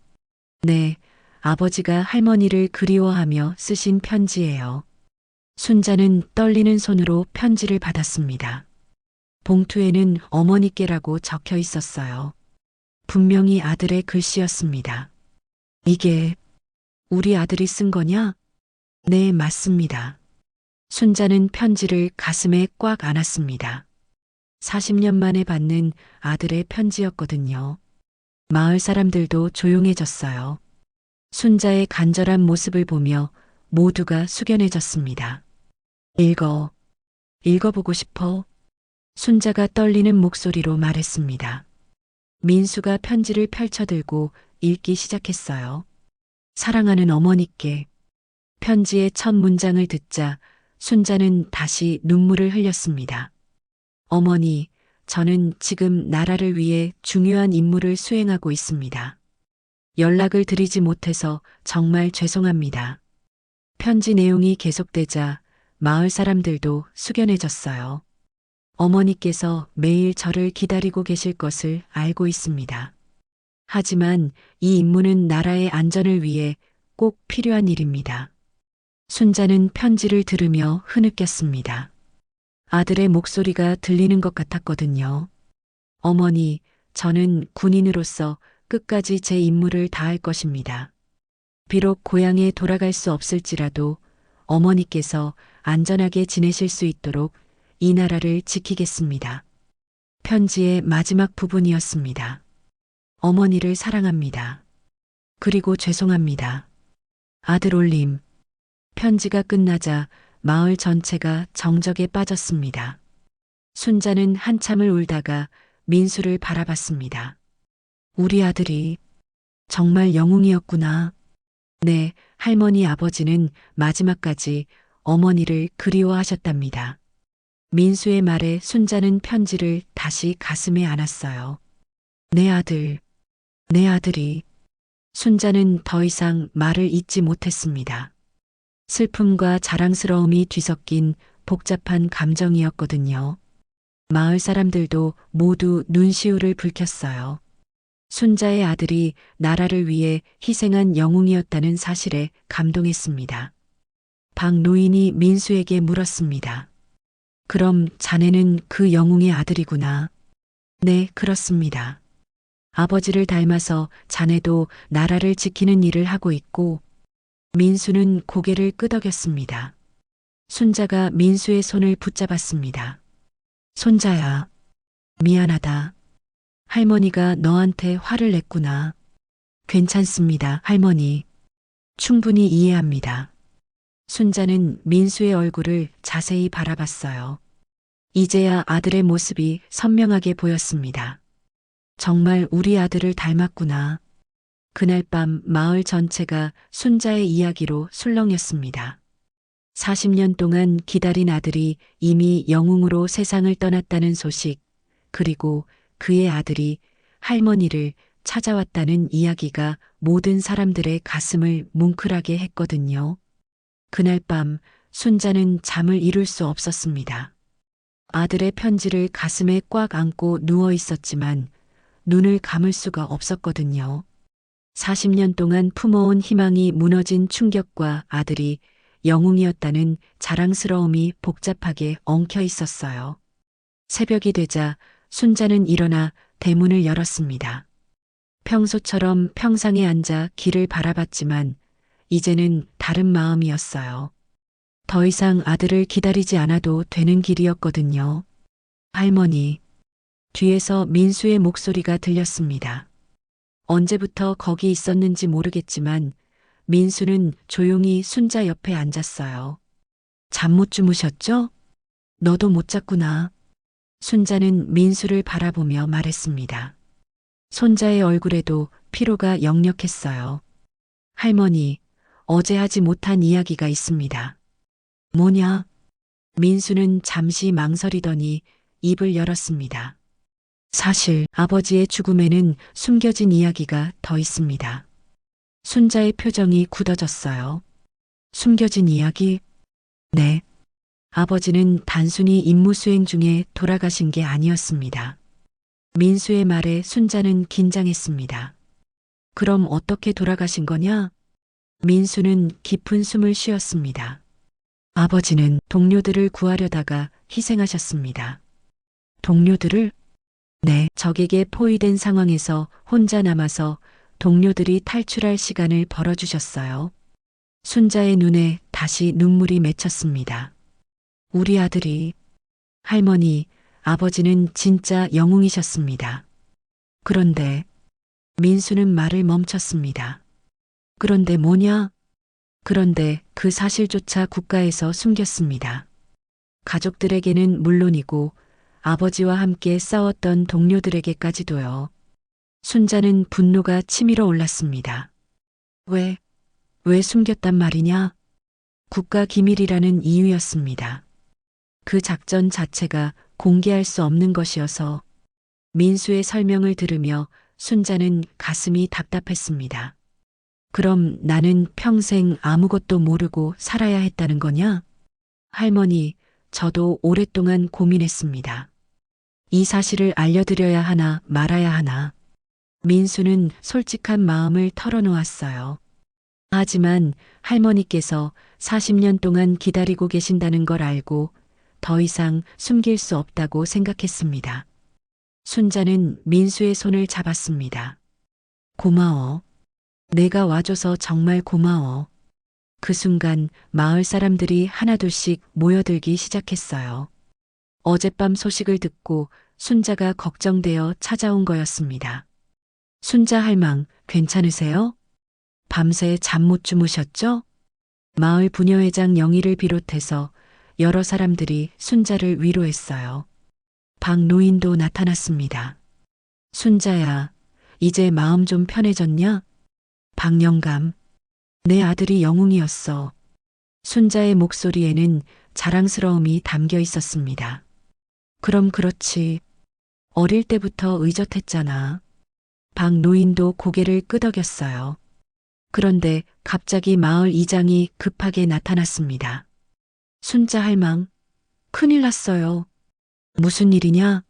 네, 아버지가 할머니를 그리워하며 쓰신 편지예요. 순자는 떨리는 손으로 편지를 받았습니다. 봉투에는 어머니께라고 적혀 있었어요. 분명히 아들의 글씨였습니다. 이게 우리 아들이 쓴 거냐? 네, 맞습니다. 순자는 편지를 가슴에 꽉 안았습니다. 40년 만에 받는 아들의 편지였거든요. 마을 사람들도 조용해졌어요. 순자의 간절한 모습을 보며 모두가 숙연해졌습니다. 읽어보고 싶어. 순자가 떨리는 목소리로 말했습니다. 민수가 편지를 펼쳐들고 읽기 시작했어요. 사랑하는 어머니께. 편지의 첫 문장을 듣자 순자는 다시 눈물을 흘렸습니다. 어머니, 저는 지금 나라를 위해 중요한 임무를 수행하고 있습니다. 연락을 드리지 못해서 정말 죄송합니다. 편지 내용이 계속되자 마을 사람들도 숙연해졌어요. 어머니께서 매일 저를 기다리고 계실 것을 알고 있습니다. 하지만 이 임무는 나라의 안전을 위해 꼭 필요한 일입니다. 순자는 편지를 들으며 흐느꼈습니다. 아들의 목소리가 들리는 것 같았거든요. 어머니, 저는 군인으로서 끝까지 제 임무를 다할 것입니다. 비록 고향에 돌아갈 수 없을지라도 어머니께서 안전하게 지내실 수 있도록 이 나라를 지키겠습니다. 편지의 마지막 부분이었습니다. 어머니를 사랑합니다. 그리고 죄송합니다. 아들 올림. 편지가 끝나자 마을 전체가 정적에 빠졌습니다. 순자는 한참을 울다가 민수를 바라봤습니다. 우리 아들이 정말 영웅이었구나. 네, 할머니 아버지는 마지막까지 어머니를 그리워하셨답니다. 민수의 말에 순자는 편지를 다시 가슴에 안았어요. 내 아들, 내 아들이. 순자는 더 이상 말을 잇지 못했습니다. 슬픔과 자랑스러움이 뒤섞인 복잡한 감정이었거든요. 마을 사람들도 모두 눈시울을 붉혔어요. 순자의 아들이 나라를 위해 희생한 영웅이었다는 사실에 감동했습니다. 박 노인이 민수에게 물었습니다. 그럼 자네는 그 영웅의 아들이구나. 네, 그렇습니다. 아버지를 닮아서 자네도 나라를 지키는 일을 하고 있고. 민수는 고개를 끄덕였습니다. 순자가 민수의 손을 붙잡았습니다. 손자야, 미안하다. 할머니가 너한테 화를 냈구나. 괜찮습니다, 할머니. 충분히 이해합니다. 순자는 민수의 얼굴을 자세히 바라봤어요. 이제야 아들의 모습이 선명하게 보였습니다. 정말 우리 아들을 닮았구나. 그날 밤 마을 전체가 순자의 이야기로 술렁였습니다. 40년 동안 기다린 아들이 이미 영웅으로 세상을 떠났다는 소식, 그리고 그의 아들이 할머니를 찾아왔다는 이야기가 모든 사람들의 가슴을 뭉클하게 했거든요. 그날 밤 순자는 잠을 이룰 수 없었습니다. 아들의 편지를 가슴에 꽉 안고 누워 있었지만 눈을 감을 수가 없었거든요. 40년 동안 품어온 희망이 무너진 충격과 아들이 영웅이었다는 자랑스러움이 복잡하게 엉켜 있었어요. 새벽이 되자 순자는 일어나 대문을 열었습니다. 평소처럼 평상에 앉아 길을 바라봤지만 이제는 다른 마음이었어요. 더 이상 아들을 기다리지 않아도 되는 길이었거든요. 할머니, 뒤에서 민수의 목소리가 들렸습니다. 언제부터 거기 있었는지 모르겠지만 민수는 조용히 순자 옆에 앉았어요. 잠 못 주무셨죠? 너도 못 잤구나. 순자는 민수를 바라보며 말했습니다. 손자의 얼굴에도 피로가 역력했어요. 할머니, 어제 하지 못한 이야기가 있습니다. 뭐냐? 민수는 잠시 망설이더니 입을 열었습니다. 사실 아버지의 죽음에는 숨겨진 이야기가 더 있습니다. 순자의 표정이 굳어졌어요. 숨겨진 이야기? 네. 아버지는 단순히 임무 수행 중에 돌아가신 게 아니었습니다. 민수의 말에 순자는 긴장했습니다. 그럼 어떻게 돌아가신 거냐? 민수는 깊은 숨을 쉬었습니다. 아버지는 동료들을 구하려다가 희생하셨습니다. 동료들을? 네, 적에게 포위된 상황에서 혼자 남아서 동료들이 탈출할 시간을 벌어주셨어요. 순자의 눈에 다시 눈물이 맺혔습니다. 우리 아들이, 할머니, 아버지는 진짜 영웅이셨습니다. 그런데 민수는 말을 멈췄습니다. 그런데 뭐냐? 그런데 그 사실조차 국가에서 숨겼습니다. 가족들에게는 물론이고 아버지와 함께 싸웠던 동료들에게까지도요. 순자는 분노가 치밀어 올랐습니다. 왜 숨겼단 말이냐? 국가 기밀이라는 이유였습니다. 그 작전 자체가 공개할 수 없는 것이어서 민수의 설명을 들으며 순자는 가슴이 답답했습니다. 그럼 나는 평생 아무것도 모르고 살아야 했다는 거냐? 할머니, 저도 오랫동안 고민했습니다. 이 사실을 알려드려야 하나 말아야 하나. 민수는 솔직한 마음을 털어놓았어요. 하지만 할머니께서 40년 동안 기다리고 계신다는 걸 알고 더 이상 숨길 수 없다고 생각했습니다. 순자는 민수의 손을 잡았습니다. 고마워. 내가 와줘서 정말 고마워. 그 순간 마을 사람들이 하나둘씩 모여들기 시작했어요. 어젯밤 소식을 듣고 순자가 걱정되어 찾아온 거였습니다. 순자 할망, 괜찮으세요? 밤새 잠 못 주무셨죠? 마을 부녀회장 영희를 비롯해서 여러 사람들이 순자를 위로했어요. 박 노인도 나타났습니다. 순자야, 이제 마음 좀 편해졌냐? 박 영감, 내 아들이 영웅이었어. 순자의 목소리에는 자랑스러움이 담겨 있었습니다. 그럼 그렇지. 어릴 때부터 의젓했잖아. 박 노인도 고개를 끄덕였어요. 그런데 갑자기 마을 이장이 급하게 나타났습니다. 순자 할망, 큰일 났어요. 무슨 일이냐?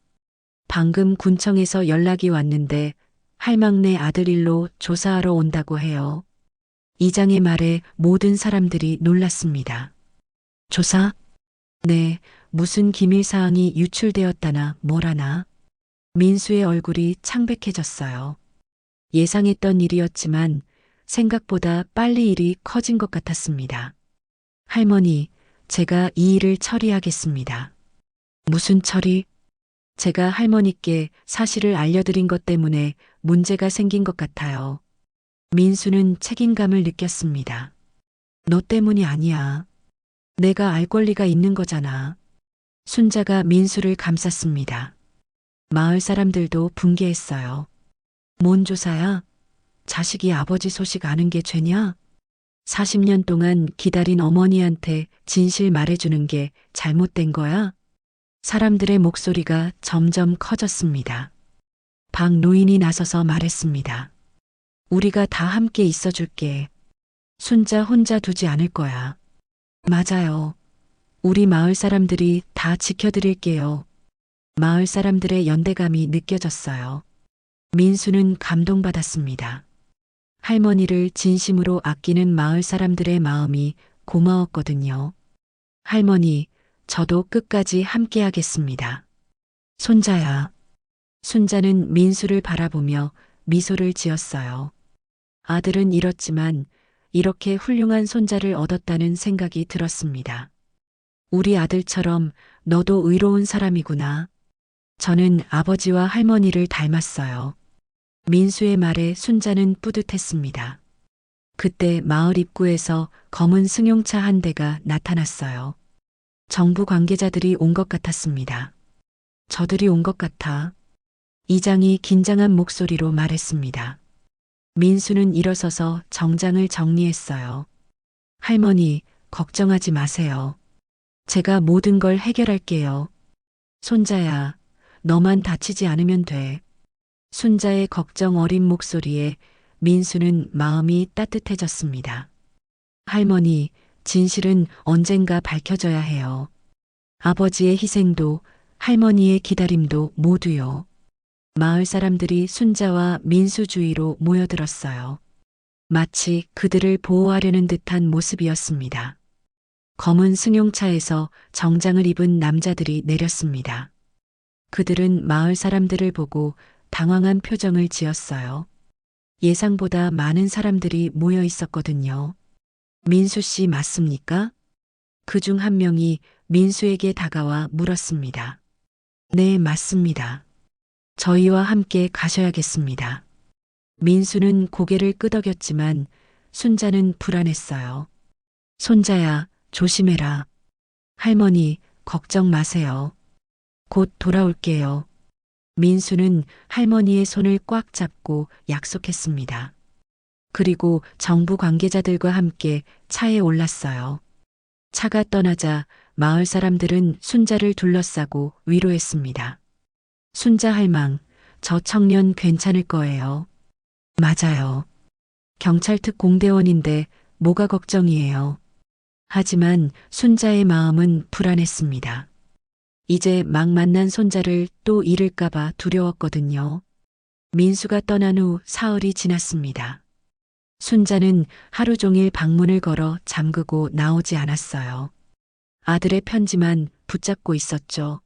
방금 군청에서 연락이 왔는데 할망네 아들 일로 조사하러 온다고 해요. 이장의 말에 모든 사람들이 놀랐습니다. 조사? 네, 무슨 기밀 사항이 유출되었다나 뭐라나. 민수의 얼굴이 창백해졌어요. 예상했던 일이었지만 생각보다 빨리 일이 커진 것 같았습니다. 할머니, 제가 이 일을 처리하겠습니다. 무슨 처리? 제가 할머니께 사실을 알려드린 것 때문에 문제가 생긴 것 같아요. 민수는 책임감을 느꼈습니다. 너 때문이 아니야. 내가 알 권리가 있는 거잖아. 순자가 민수를 감쌌습니다. 마을 사람들도 분개했어요. 뭔 조사야? 자식이 아버지 소식 아는 게 죄냐? 40년 동안 기다린 어머니한테 진실 말해주는 게 잘못된 거야? 사람들의 목소리가 점점 커졌습니다. 박 노인이 나서서 말했습니다. 우리가 다 함께 있어줄게. 순자 혼자 두지 않을 거야. 맞아요. 우리 마을 사람들이 다 지켜드릴게요. 마을 사람들의 연대감이 느껴졌어요. 민수는 감동받았습니다. 할머니를 진심으로 아끼는 마을 사람들의 마음이 고마웠거든요. 할머니, 저도 끝까지 함께 하겠습니다. 손자야. 순자는 민수를 바라보며 미소를 지었어요. 아들은 잃었지만 이렇게 훌륭한 손자를 얻었다는 생각이 들었습니다. 우리 아들처럼 너도 의로운 사람이구나. 저는 아버지와 할머니를 닮았어요. 민수의 말에 순자는 뿌듯했습니다. 그때 마을 입구에서 검은 승용차 한 대가 나타났어요. 정부 관계자들이 온 것 같았습니다. 저들이 온 것 같아. 이장이 긴장한 목소리로 말했습니다. 민수는 일어서서 정장을 정리했어요. 할머니, 걱정하지 마세요. 제가 모든 걸 해결할게요. 손자야, 너만 다치지 않으면 돼. 순자의 걱정 어린 목소리에 민수는 마음이 따뜻해졌습니다. 할머니, 진실은 언젠가 밝혀져야 해요. 아버지의 희생도 할머니의 기다림도 모두요. 마을 사람들이 순자와 민수 주위로 모여들었어요. 마치 그들을 보호하려는 듯한 모습이었습니다. 검은 승용차에서 정장을 입은 남자들이 내렸습니다. 그들은 마을 사람들을 보고 당황한 표정을 지었어요. 예상보다 많은 사람들이 모여 있었거든요. 민수 씨 맞습니까? 그중 한 명이 민수에게 다가와 물었습니다. 네, 맞습니다. 저희와 함께 가셔야겠습니다. 민수는 고개를 끄덕였지만 순자는 불안했어요. 손자야, 조심해라. 할머니, 걱정 마세요. 곧 돌아올게요. 민수는 할머니의 손을 꽉 잡고 약속했습니다. 그리고 정부 관계자들과 함께 차에 올랐어요. 차가 떠나자 마을 사람들은 순자를 둘러싸고 위로했습니다. 순자 할망, 저 청년 괜찮을 거예요. 맞아요. 경찰 특 공대원인데 뭐가 걱정이에요. 하지만 순자의 마음은 불안했습니다. 이제 막 만난 손자를 또 잃을까봐 두려웠거든요. 민수가 떠난 후 사흘이 지났습니다. 순자는 하루 종일 방문을 걸어 잠그고 나오지 않았어요. 아들의 편지만 붙잡고 있었죠.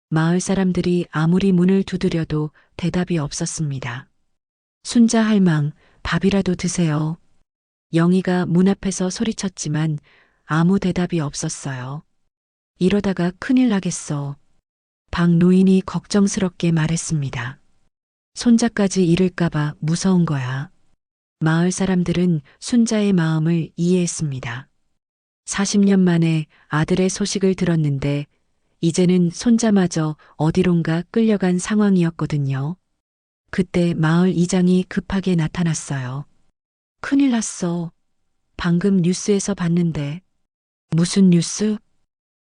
마을 사람들이 아무리 문을 두드려도 대답이 없었습니다. 순자 할망, 밥이라도 드세요. 영희가 문 앞에서 소리쳤지만 아무 대답이 없었어요. 이러다가 큰일 나겠어. 박 노인이 걱정스럽게 말했습니다. 손자까지 잃을까봐 무서운 거야. 마을 사람들은 순자의 마음을 이해했습니다. 40년 만에 아들의 소식을 들었는데 이제는 손자마저 어디론가 끌려간 상황이었거든요. 그때 마을 이장이 급하게 나타났어요. 큰일 났어. 방금 뉴스에서 봤는데. 무슨 뉴스?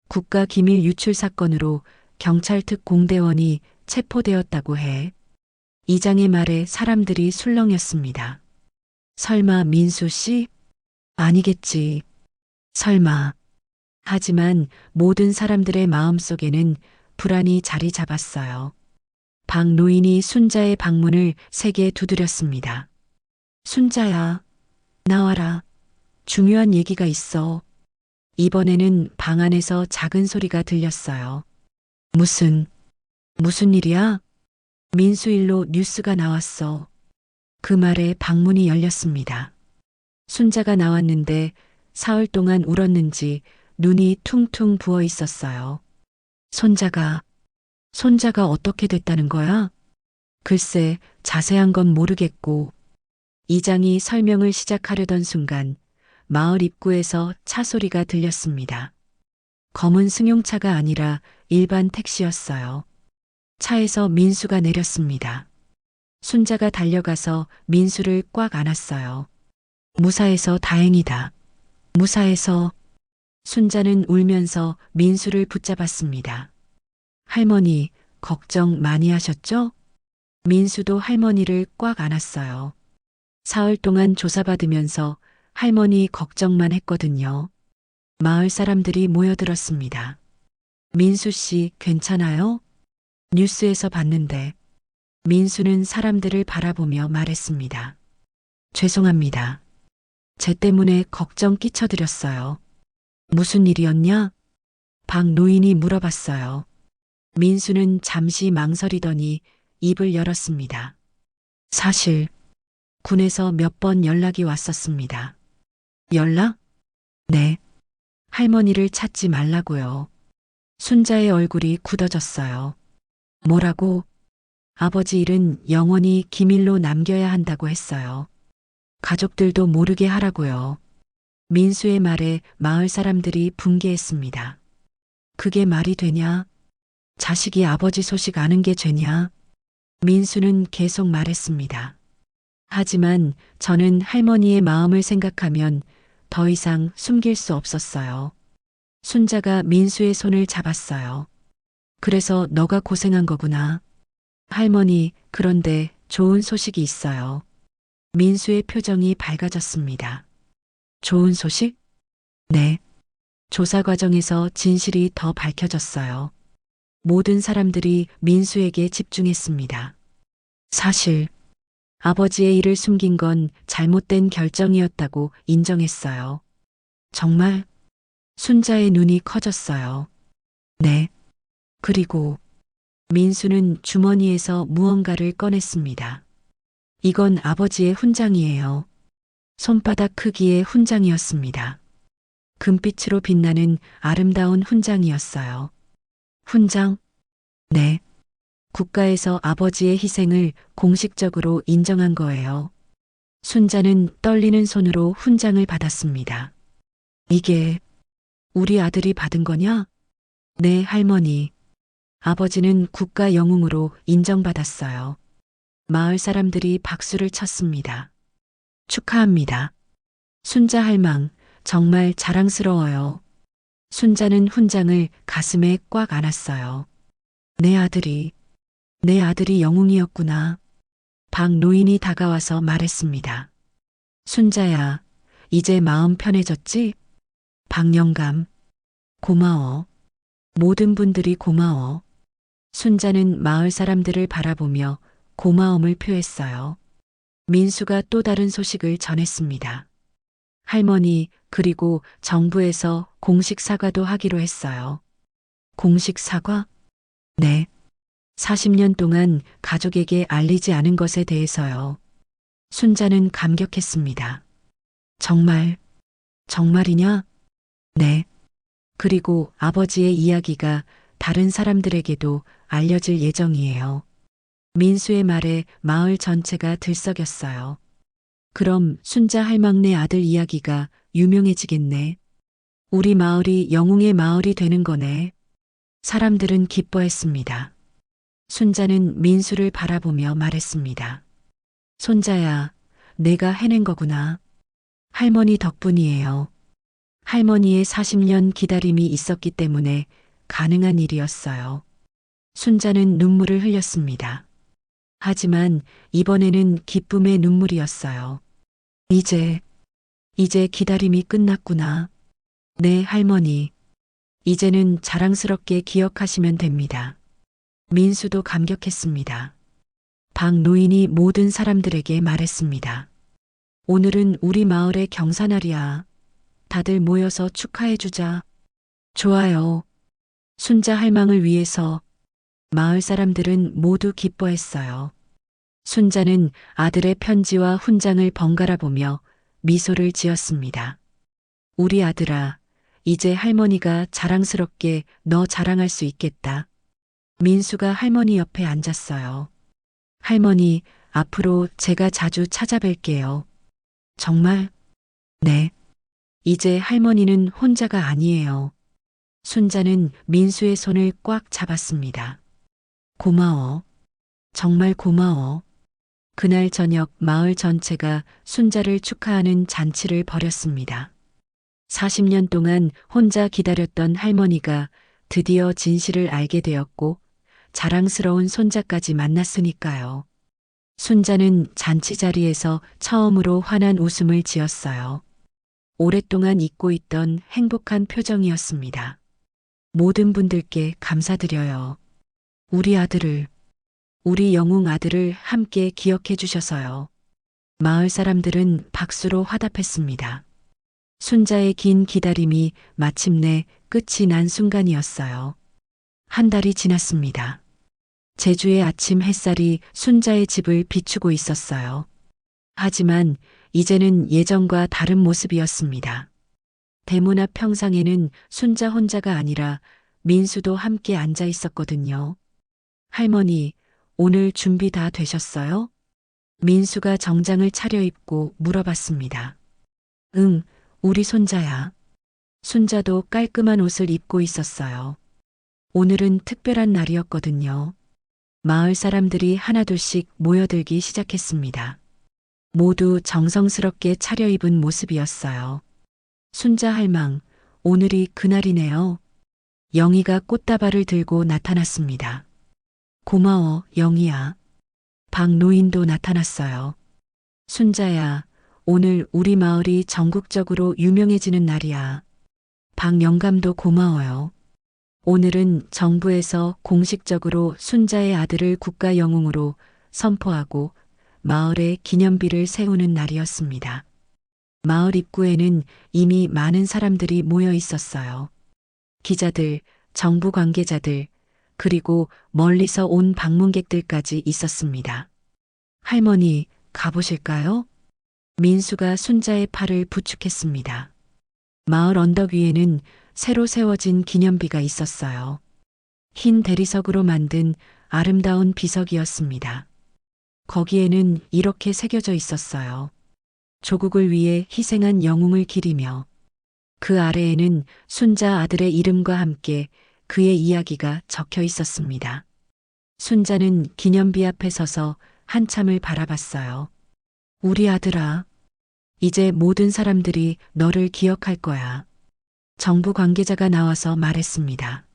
국가기밀 유출 사건으로 경찰 특 공대원이 체포되었다고 해. 이장의 말에 사람들이 술렁였습니다. 설마 민수 씨? 아니겠지. 설마. 하지만 모든 사람들의 마음속에는 불안이 자리 잡았어요. 박 노인이 순자의 방문을 세게 두드렸습니다. 순자야, 나와라. 중요한 얘기가 있어. 이번에는 방 안에서 작은 소리가 들렸어요. 무슨 일이야? 민수일로 뉴스가 나왔어. 그 말에 방문이 열렸습니다. 순자가 나왔는데 사흘 동안 울었는지 눈이 퉁퉁 부어 있었어요. 손자가 손자가 어떻게 됐다는 거야? 글쎄, 자세한 건 모르겠고, 이장이 설명을 시작하려던 순간 마을 입구에서 차 소리가 들렸습니다. 검은 승용차가 아니라 일반 택시였어요. 차에서 민수가 내렸습니다. 순자가 달려가서 민수를 꽉 안았어요. 무사해서 다행이다. 무사해서. 순자는 울면서 민수를 붙잡았습니다. 할머니, 걱정 많이 하셨죠? 민수도 할머니를 꽉 안았어요. 사흘 동안 조사받으면서 할머니 걱정만 했거든요. 마을 사람들이 모여들었습니다. 민수 씨, 괜찮아요? 뉴스에서 봤는데. 민수는 사람들을 바라보며 말했습니다. 죄송합니다. 제 때문에 걱정 끼쳐드렸어요. 무슨 일이었냐? 박 노인이 물어봤어요. 민수는 잠시 망설이더니 입을 열었습니다. 사실 군에서 몇 번 연락이 왔었습니다. 연락? 네. 할머니를 찾지 말라고요. 순자의 얼굴이 굳어졌어요. 뭐라고? 아버지 일은 영원히 기밀로 남겨야 한다고 했어요. 가족들도 모르게 하라고요. 민수의 말에 마을 사람들이 분개했습니다. 그게 말이 되냐? 자식이 아버지 소식 아는 게 죄냐? 민수는 계속 말했습니다. 하지만 저는 할머니의 마음을 생각하면 더 이상 숨길 수 없었어요. 순자가 민수의 손을 잡았어요. 그래서 너가 고생한 거구나. 할머니, 그런데 좋은 소식이 있어요. 민수의 표정이 밝아졌습니다. 좋은 소식? 네. 조사 과정에서 진실이 더 밝혀졌어요. 모든 사람들이 민수에게 집중했습니다. 사실, 아버지의 일을 숨긴 건 잘못된 결정이었다고 인정했어요. 정말? 순자의 눈이 커졌어요. 네. 그리고 민수는 주머니에서 무언가를 꺼냈습니다. 이건 아버지의 훈장이에요. 손바닥 크기의 훈장이었습니다. 금빛으로 빛나는 아름다운 훈장이었어요. 훈장? 네. 국가에서 아버지의 희생을 공식적으로 인정한 거예요. 순자는 떨리는 손으로 훈장을 받았습니다. 이게 우리 아들이 받은 거냐? 네, 할머니. 아버지는 국가 영웅으로 인정받았어요. 마을 사람들이 박수를 쳤습니다. 축하합니다. 순자 할망, 정말 자랑스러워요. 순자는 훈장을 가슴에 꽉 안았어요. 내 아들이 영웅이었구나. 박 노인이 다가와서 말했습니다. 순자야, 이제 마음 편해졌지? 박 영감, 고마워. 모든 분들이 고마워. 순자는 마을 사람들을 바라보며 고마움을 표했어요. 민수가 또 다른 소식을 전했습니다. 할머니, 그리고 정부에서 공식 사과도 하기로 했어요. 공식 사과? 네. 40년 동안 가족에게 알리지 않은 것에 대해서요. 순자는 감격했습니다. 정말이냐? 네. 그리고 아버지의 이야기가 다른 사람들에게도 알려질 예정이에요. 민수의 말에 마을 전체가 들썩였어요. 그럼 순자 할망네 아들 이야기가 유명해지겠네. 우리 마을이 영웅의 마을이 되는 거네. 사람들은 기뻐했습니다. 순자는 민수를 바라보며 말했습니다. 손자야, 내가 해낸 거구나. 할머니 덕분이에요. 할머니의 40년 기다림이 있었기 때문에 가능한 일이었어요. 순자는 눈물을 흘렸습니다. 하지만 이번에는 기쁨의 눈물이었어요. 이제 기다림이 끝났구나. 네, 할머니. 이제는 자랑스럽게 기억하시면 됩니다. 민수도 감격했습니다. 박 노인이 모든 사람들에게 말했습니다. 오늘은 우리 마을의 경사날이야. 다들 모여서 축하해주자. 좋아요. 순자 할망을 위해서 마을 사람들은 모두 기뻐했어요. 순자는 아들의 편지와 훈장을 번갈아 보며 미소를 지었습니다. 우리 아들아, 이제 할머니가 자랑스럽게 너 자랑할 수 있겠다. 민수가 할머니 옆에 앉았어요. 할머니, 앞으로 제가 자주 찾아뵐게요. 정말? 네. 이제 할머니는 혼자가 아니에요. 순자는 민수의 손을 꽉 잡았습니다. 고마워. 정말 고마워. 그날 저녁 마을 전체가 순자를 축하하는 잔치를 벌였습니다. 40년 동안 혼자 기다렸던 할머니가 드디어 진실을 알게 되었고 자랑스러운 손자까지 만났으니까요. 순자는 잔치 자리에서 처음으로 환한 웃음을 지었어요. 오랫동안 잊고 있던 행복한 표정이었습니다. 모든 분들께 감사드려요. 우리 아들을, 우리 영웅 아들을 함께 기억해 주셔서요. 마을 사람들은 박수로 화답했습니다. 순자의 긴 기다림이 마침내 끝이 난 순간이었어요. 한 달이 지났습니다. 제주의 아침 햇살이 순자의 집을 비추고 있었어요. 하지만 이제는 예전과 다른 모습이었습니다. 대문 앞 평상에는 순자 혼자가 아니라 민수도 함께 앉아 있었거든요. 할머니, 오늘 준비 다 되셨어요? 민수가 정장을 차려입고 물어봤습니다. 응, 우리 손자야. 순자도 깔끔한 옷을 입고 있었어요. 오늘은 특별한 날이었거든요. 마을 사람들이 하나둘씩 모여들기 시작했습니다. 모두 정성스럽게 차려입은 모습이었어요. 순자 할망, 오늘이 그날이네요. 영희가 꽃다발을 들고 나타났습니다. 고마워, 영희야. 박노인도 나타났어요. 순자야, 오늘 우리 마을이 전국적으로 유명해지는 날이야. 박 영감도 고마워요. 오늘은 정부에서 공식적으로 순자의 아들을 국가 영웅으로 선포하고 마을에 기념비를 세우는 날이었습니다. 마을 입구에는 이미 많은 사람들이 모여 있었어요. 기자들, 정부 관계자들, 그리고 멀리서 온 방문객들까지 있었습니다. 할머니, 가보실까요? 민수가 순자의 팔을 부축했습니다. 마을 언덕 위에는 새로 세워진 기념비가 있었어요. 흰 대리석으로 만든 아름다운 비석이었습니다. 거기에는 이렇게 새겨져 있었어요. 조국을 위해 희생한 영웅을 기리며 그 아래에는 순자 아들의 이름과 함께 그의 이야기가 적혀 있었습니다. 순자는 기념비 앞에 서서 한참을 바라봤어요. 우리 아들아, 이제 모든 사람들이 너를 기억할 거야. 정부 관계자가 나와서 말했습니다.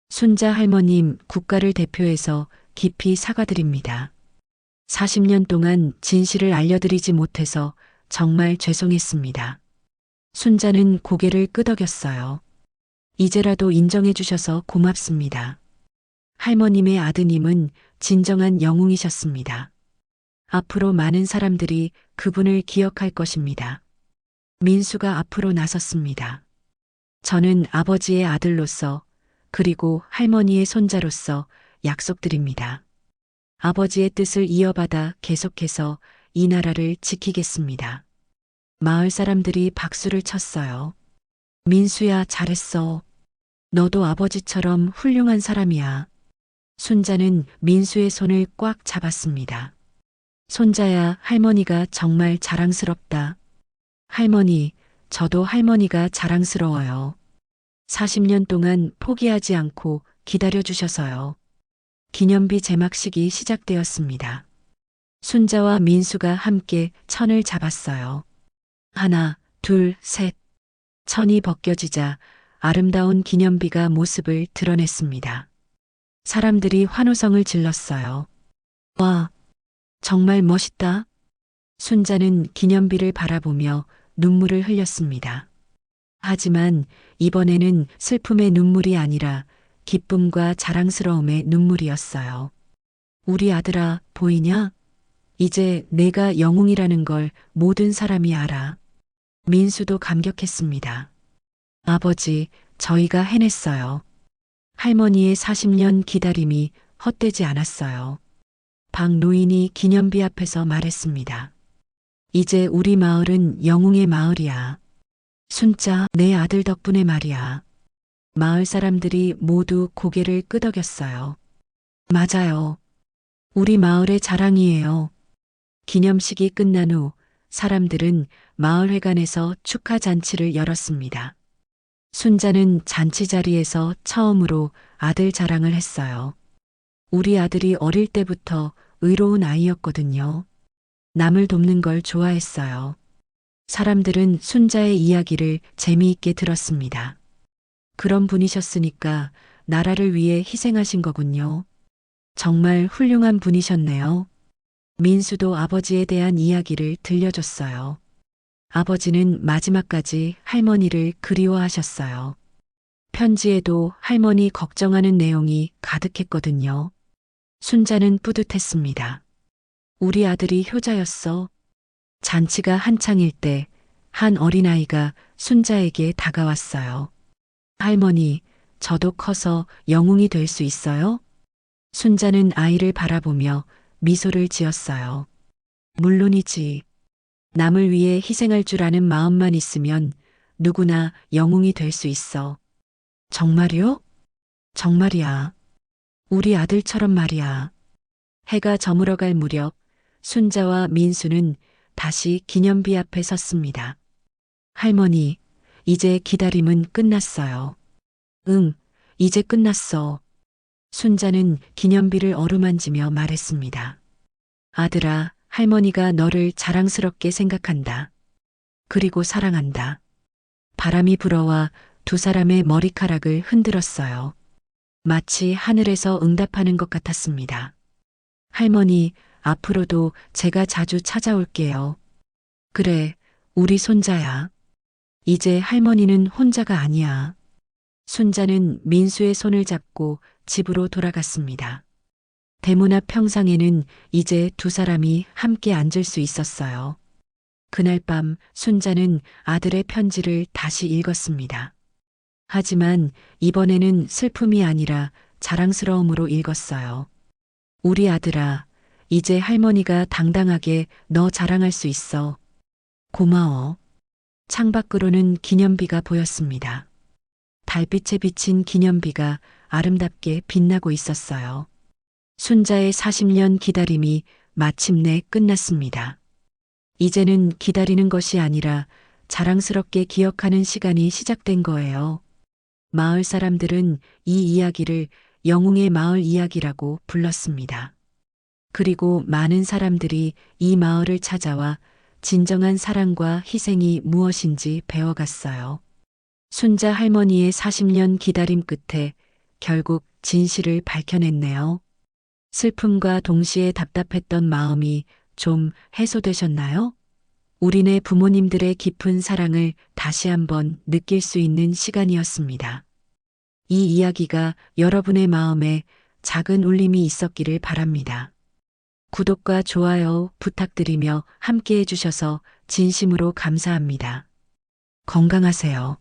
순자 할머님, 국가를 대표해서 깊이 사과드립니다. 40년 동안 진실을 알려드리지 못해서 정말 죄송했습니다. 순자는 고개를 끄덕였어요. 이제라도 인정해 주셔서 고맙습니다. 할머님의 아드님은 진정한 영웅이셨습니다. 앞으로 많은 사람들이 그분을 기억할 것입니다. 민수가 앞으로 나섰습니다. 저는 아버지의 아들로서 그리고 할머니의 손자로서 약속드립니다. 아버지의 뜻을 이어받아 계속해서 이 나라를 지키겠습니다. 마을 사람들이 박수를 쳤어요. 민수야, 잘했어. 너도 아버지처럼 훌륭한 사람이야. 순자는 민수의 손을 꽉 잡았습니다. 손자야, 할머니가 정말 자랑스럽다. 할머니, 저도 할머니가 자랑스러워요. 40년 동안 포기하지 않고 기다려주셔서요. 기념비 제막식이 시작되었습니다. 순자와 민수가 함께 천을 잡았어요. 하나, 둘, 셋. 천이 벗겨지자 아름다운 기념비가 모습을 드러냈습니다. 사람들이 환호성을 질렀어요. 와, 정말 멋있다. 순자는 기념비를 바라보며 눈물을 흘렸습니다. 하지만 이번에는 슬픔의 눈물이 아니라 기쁨과 자랑스러움의 눈물이었어요. 우리 아들아, 보이냐? 이제 내가 영웅이라는 걸 모든 사람이 알아. 민수도 감격했습니다. 아버지, 저희가 해냈어요. 할머니의 40년 기다림이 헛되지 않았어요. 박노인이 기념비 앞에서 말했습니다. 이제 우리 마을은 영웅의 마을이야. 순자, 내 아들 덕분에 말이야. 마을 사람들이 모두 고개를 끄덕였어요. 맞아요. 우리 마을의 자랑이에요. 기념식이 끝난 후 사람들은 마을회관에서 축하 잔치를 열었습니다. 순자는 잔치 자리에서 처음으로 아들 자랑을 했어요. 우리 아들이 어릴 때부터 의로운 아이였거든요. 남을 돕는 걸 좋아했어요. 사람들은 순자의 이야기를 재미있게 들었습니다. 그런 분이셨으니까 나라를 위해 희생하신 거군요. 정말 훌륭한 분이셨네요. 민수도 아버지에 대한 이야기를 들려줬어요. 아버지는 마지막까지 할머니를 그리워하셨어요. 편지에도 할머니 걱정하는 내용이 가득했거든요. 순자는 뿌듯했습니다. 우리 아들이 효자였어. 잔치가 한창일 때 한 어린아이가 순자에게 다가왔어요. 할머니, 저도 커서 영웅이 될 수 있어요? 순자는 아이를 바라보며 미소를 지었어요. 물론이지. 남을 위해 희생할 줄 아는 마음만 있으면 누구나 영웅이 될 수 있어. 정말요? 정말이야. 우리 아들처럼 말이야. 해가 저물어갈 무렵 순자와 민수는 다시 기념비 앞에 섰습니다. 할머니, 이제 기다림은 끝났어요. 응, 이제 끝났어. 순자는 기념비를 어루만지며 말했습니다. 아들아, 할머니가 너를 자랑스럽게 생각한다. 그리고 사랑한다. 바람이 불어와 두 사람의 머리카락을 흔들었어요. 마치 하늘에서 응답하는 것 같았습니다. 할머니, 앞으로도 제가 자주 찾아올게요. 그래, 우리 손자야. 이제 할머니는 혼자가 아니야. 순자는 민수의 손을 잡고 집으로 돌아갔습니다. 대문 앞 평상에는 이제 두 사람이 함께 앉을 수 있었어요. 그날 밤 순자는 아들의 편지를 다시 읽었습니다. 하지만 이번에는 슬픔이 아니라 자랑스러움으로 읽었어요. 우리 아들아, 이제 할머니가 당당하게 너 자랑할 수 있어. 고마워. 창밖으로는 기념비가 보였습니다. 달빛에 비친 기념비가 아름답게 빛나고 있었어요. 순자의 40년 기다림이 마침내 끝났습니다. 이제는 기다리는 것이 아니라 자랑스럽게 기억하는 시간이 시작된 거예요. 마을 사람들은 이 이야기를 영웅의 마을 이야기라고 불렀습니다. 그리고 많은 사람들이 이 마을을 찾아와 진정한 사랑과 희생이 무엇인지 배워갔어요. 순자 할머니의 40년 기다림 끝에 결국 진실을 밝혀냈네요. 슬픔과 동시에 답답했던 마음이 좀 해소되셨나요? 우리네 부모님들의 깊은 사랑을 다시 한번 느낄 수 있는 시간이었습니다. 이 이야기가 여러분의 마음에 작은 울림이 있었기를 바랍니다. 구독과 좋아요 부탁드리며 함께 해주셔서 진심으로 감사합니다. 건강하세요.